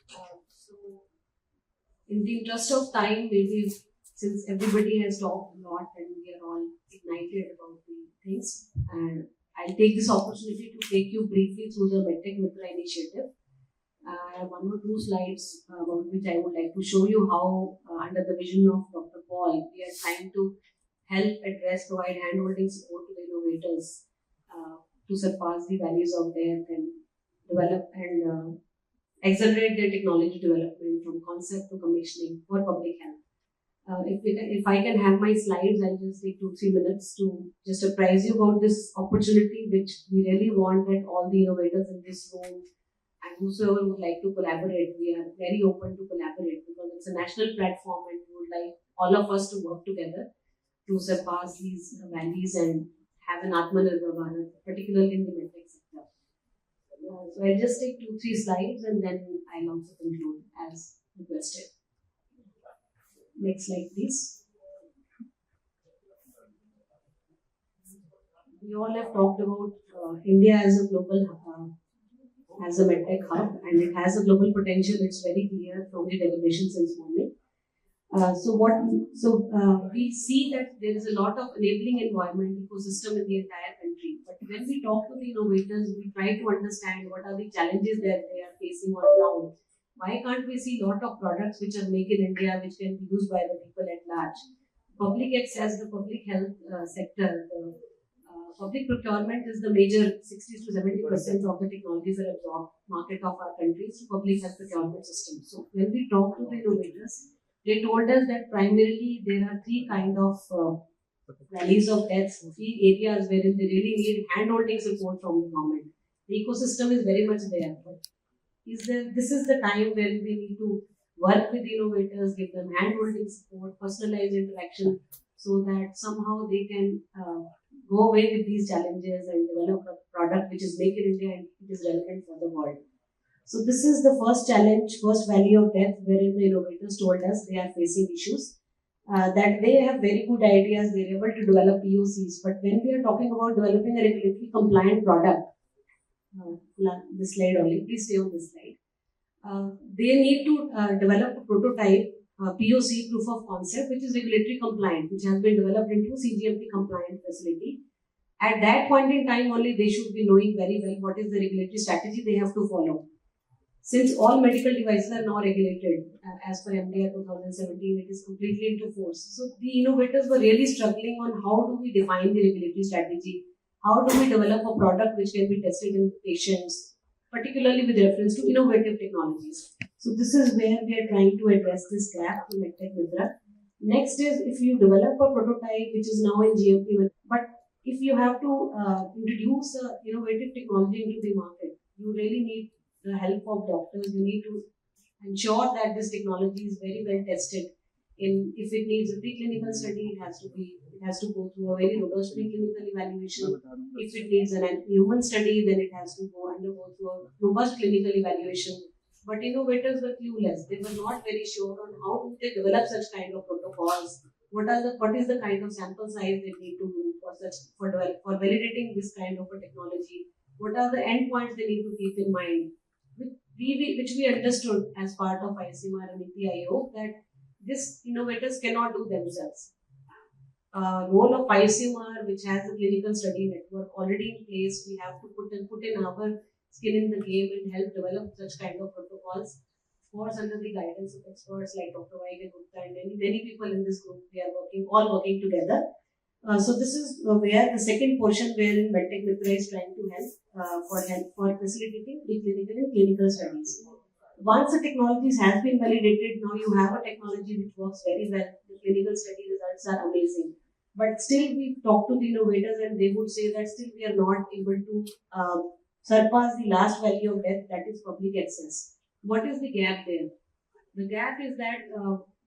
So, in the interest of time, maybe since everybody has talked a lot and we are all ignited about the things, and I'll take this opportunity to take you briefly through the MedTech Mitra initiative. I have one or two slides about which I would like to show you how, under the vision of Dr. Paul, we are trying to help address, provide hand-holding support to the innovators to surpass the values of death and develop and accelerate their technology development from concept to commissioning for public health. If I can have my slides, I'll just take 2-3 minutes to just apprise you about this opportunity, which we really want that all the innovators in this room and whosoever would like to collaborate, we are very open to collaborate because it's a national platform and we would like all of us to work together to surpass these values and have an Atmanirbhar Bharat, particularly in the medtech sector. So I'll just take 2-3 slides and then I'll also conclude as requested. Next slide, please. We all have talked about India as a global as a medtech hub, and it has a global potential. It's very clear from the deliberations since morning. We see that there is a lot of enabling environment ecosystem in the entire country. But when we talk to the innovators, we try to understand what are the challenges that they are facing on ground. Why can't we see a lot of products which are made in India, which can be used by the people at large? Public access, the public health sector, the public procurement is the major 60 to 70% of the technologies that absorb market of our countries to public health procurement system. So when we talk to the innovators, they told us that primarily there are 3 kind of valleys of death, 3 areas wherein they really need hand-holding support from the government. The ecosystem is very much there, but this is the time when we need to work with innovators, give them hand-holding support, personalized interaction, so that somehow they can go away with these challenges and develop a product which is made in India and it is relevant for the world. So this is the first challenge, first valley of death, wherein the innovators told us they are facing issues, that they have very good ideas, they are able to develop POCs, but when we are talking about developing a regulatory compliant product, this slide only, please stay on this slide. They need to develop a prototype, POC, proof of concept, which is regulatory compliant, which has been developed into CGMP compliant facility. At that point in time only, they should be knowing very well what is the regulatory strategy they have to follow. Since all medical devices are now regulated, as per MDR 2017, it is completely into force. So the innovators were really struggling on how do we define the regulatory strategy, how do we develop a product which can be tested in patients, particularly with reference to innovative technologies. So this is where we are trying to address this gap in MedTech Mitra. Next is if you develop a prototype which is now in GMP, but if you have to introduce innovative technology into the market, you really need the help of doctors. You need to ensure that this technology is very well tested. If it needs a preclinical study, it has to go through a very robust preclinical evaluation. If it needs an human study, then it has to undergo through a robust clinical evaluation. But innovators were clueless. They were not very sure on how do they develop such kind of protocols. What is the kind of sample size they need to do for validating this kind of a technology? What are the endpoints they need to keep in mind? Which we understood as part of ICMR and NITI that these innovators cannot do themselves. Role of ICMR, which has a clinical study network already in place, we have to put in our skin in the game and help develop such kind of protocols. Of course, under the guidance of experts like Dr. Vaidya Gupta and many people in this group, we are all working together. So this is where the second portion wherein MedTech Mitra is trying to help for facilitating preclinical and clinical studies. Once the technologies has been validated, now you have a technology which works very well. The clinical study results are amazing. But still we talk to the innovators and they would say that still we are not able to surpass the last value of death, that is public access. What is the gap there? The gap is that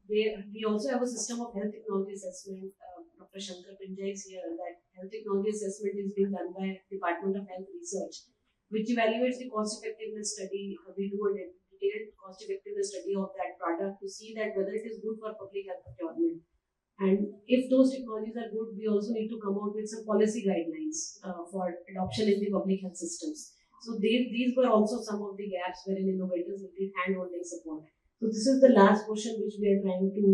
we also have a system of health technology assessment. Dr. Shankar Pinjay is here. That health technology assessment is being done by Department of Health Research, which evaluates the cost effectiveness study. We do a detailed cost effectiveness study of that product to see that whether it is good for public health procurement. And if those technologies are good, we also need to come out with some policy guidelines for adoption in the public health systems. So these were also some of the gaps wherein innovators needed hand-holding support. So this is the last portion which we are trying to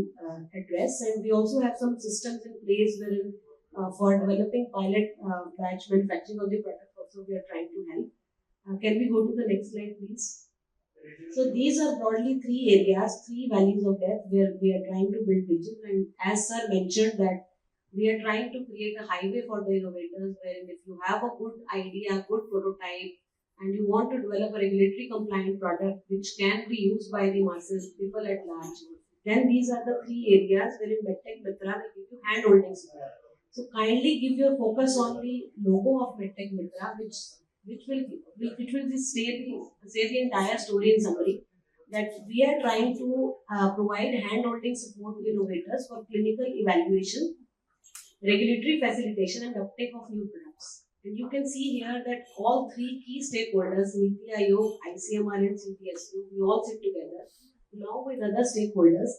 address, and we also have some systems in place wherein for developing pilot batch manufacturing of the product also we are trying to help. Can we go to the next slide, please? So these are broadly three areas, three valleys of death where we are trying to build vision. And as sir mentioned that we are trying to create a highway for the innovators, wherein if you have a good idea, good prototype, and you want to develop a regulatory compliant product which can be used by the masses, people at large, then these are the three areas wherein MedTech Mitra will give you hand-holding support. So kindly give your focus on the logo of MedTech Mitra, which will just say the entire story in summary. That we are trying to provide hand-holding support to innovators for clinical evaluation, regulatory facilitation, and uptake of new products. And you can see here that all three key stakeholders, NITI Aayog, ICMR, and CDSU, we all sit together along with other stakeholders.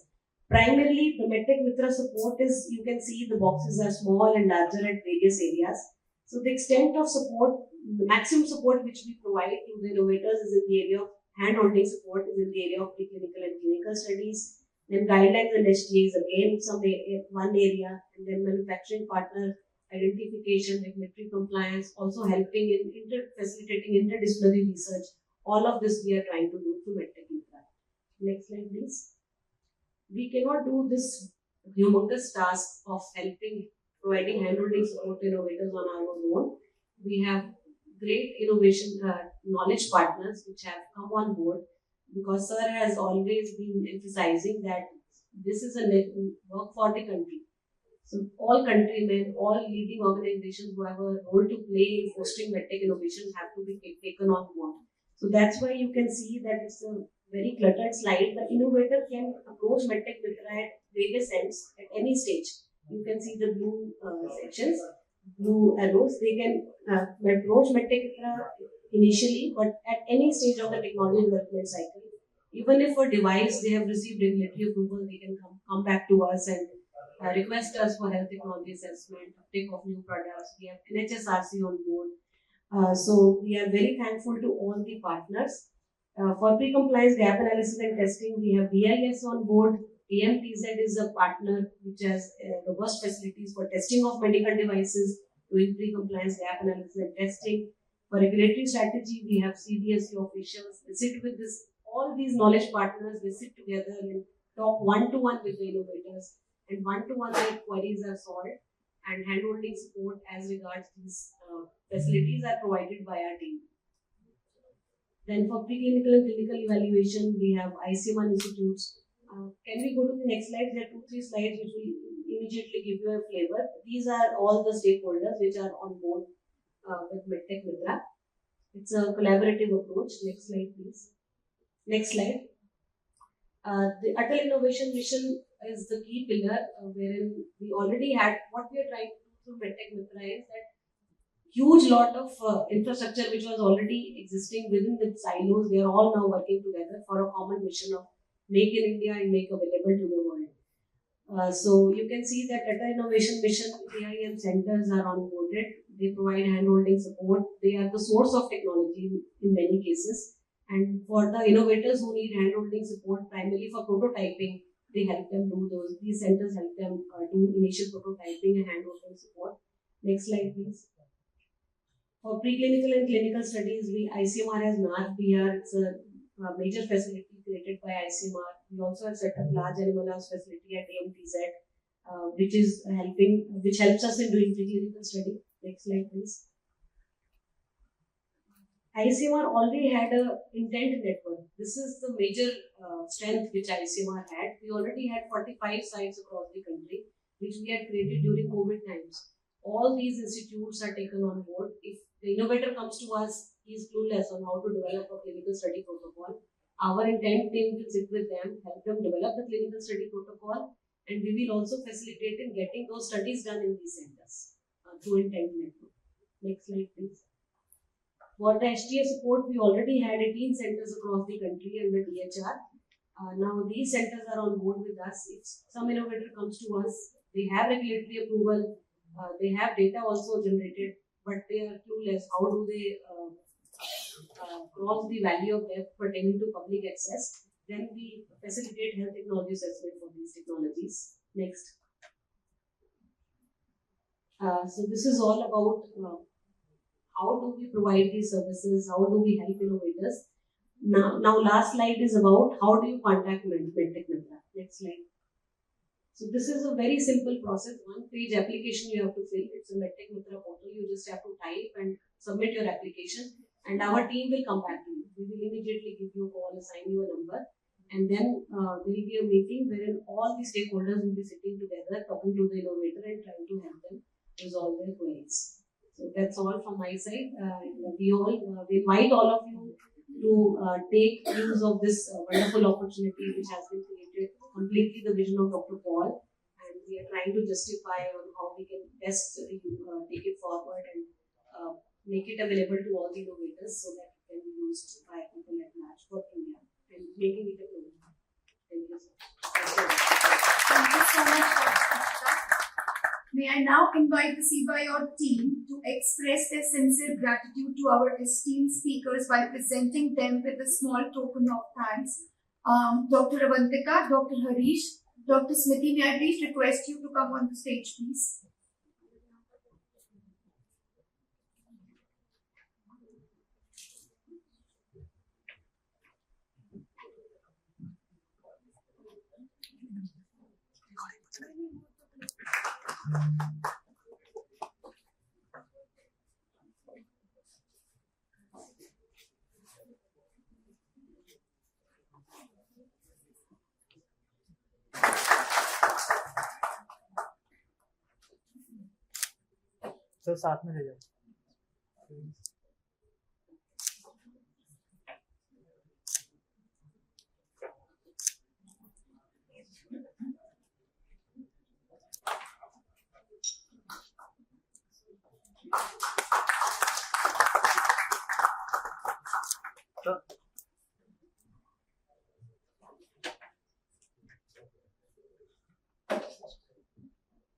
Primarily, the MedTech Mitra support is, you can see the boxes are small and larger at various areas. So the extent of support, the maximum support which we provide to the innovators is in the area of hand-holding support, is in the area of preclinical and clinical studies. Then guidelines and STAs, again, one area, and then manufacturing partner identification, regulatory compliance, also helping in facilitating interdisciplinary research. All of this we are trying to do through MedTech Mitra. Next slide, please. We cannot do this humongous task of helping, providing hand-holding support to innovators on our own. We have great innovation knowledge partners which have come on board, because sir has always been emphasizing that this is a work for the country. So all countrymen, all leading organizations who have a role to play in fostering medtech innovation have to be taken on board. So that's why you can see that it's a very cluttered slide. The innovator can approach medtech Mitra at various ends at any stage. You can see the blue sections, blue arrows. They can approach medtech Mitra initially, but at any stage of the technology development cycle. Even if for device they have received regulatory approval, they can come back to us and request us for health technology assessment, uptake of new products. We have NHSRC on board. So we are very thankful to all the partners. For pre-compliance gap analysis and testing, we have BIS on board. AMTZ is a partner which has robust facilities for testing of medical devices, doing pre-compliance gap analysis and testing. For regulatory strategy, we have CDSU officials. They sit with all these knowledge partners, they sit together and talk one-to-one with the innovators, and one-to-one their queries are solved, and hand-holding support as regards these facilities are provided by our team. Then for preclinical and clinical evaluation, we have ICMR institutes. Can we go to the next slide? There are 2-3 slides which will immediately give you a flavor. These are all the stakeholders which are on board with MedTech Mitra. It's a collaborative approach. Next slide, please. Next slide. The Atal Innovation Mission is the key pillar wherein we already had, what we are trying to do through MedTech Mitra is that huge lot of infrastructure which was already existing within the silos, they are all now working together for a common mission of make in India and make available to the world. So you can see that Atal Innovation Mission AIM centers are onboarded. They provide hand-holding support. They are the source of technology in many cases. And for the innovators who need hand-holding support, primarily for prototyping, they help them do those. These centers help them do initial prototyping and hand-holding support. Next slide, please. For preclinical and clinical studies, ICMR has NARPR. It's a major facility created by ICMR. We also have set up large animal house facility at AMTZ, which helps us in doing preclinical study. Next slide, please. ICMR already had an intent network. This is the major strength which ICMR had. We already had 45 sites across the country, which we had created during COVID times. All these institutes are taken on board. If the innovator comes to us, he is clueless on how to develop a clinical study protocol. Our intent team will sit with them, help them develop the clinical study protocol, and we will also facilitate in getting those studies done in these centers through intent network. Next slide, please. For the HTA support, we already had 18 centers across the country under DHR. Now these centers are on board with us. If some innovator comes to us, they have regulatory approval, they have data also generated, but they are clueless. How do they cross the value of death pertaining to public access? Then we facilitate health technology assessment for these technologies. Next. So this is all about how do we provide these services, how do we help innovators. Now last slide is about how do you contact MedTech Mitra. Next slide. So this is a very simple process, one-page application you have to fill. It's a MedTech Mitra portal. You just have to type and submit your application, and our team will come back to you. We will immediately give you a call, assign you a number, and then there will be a meeting wherein all the stakeholders will be sitting together, talking to the innovator and trying to help them resolve their queries. So that's all from my side. We invite all of you to take use of this wonderful opportunity which has been created, completely the vision of Dr. Paul, and we are trying to justify on how we can best take it forward and make it available to all the innovators so that it can be used by people at large for India and making it a global. Thank you, sir. Thank you so much, Dr. Pushpa. May I now invite the CBIOT team to express their sincere gratitude to our esteemed speakers by presenting them with a small token of thanks. Dr. Avantika, Dr. Harish, Dr. Smiti, may I please request you to come on the stage, please? Sir साथ में ले जाओ.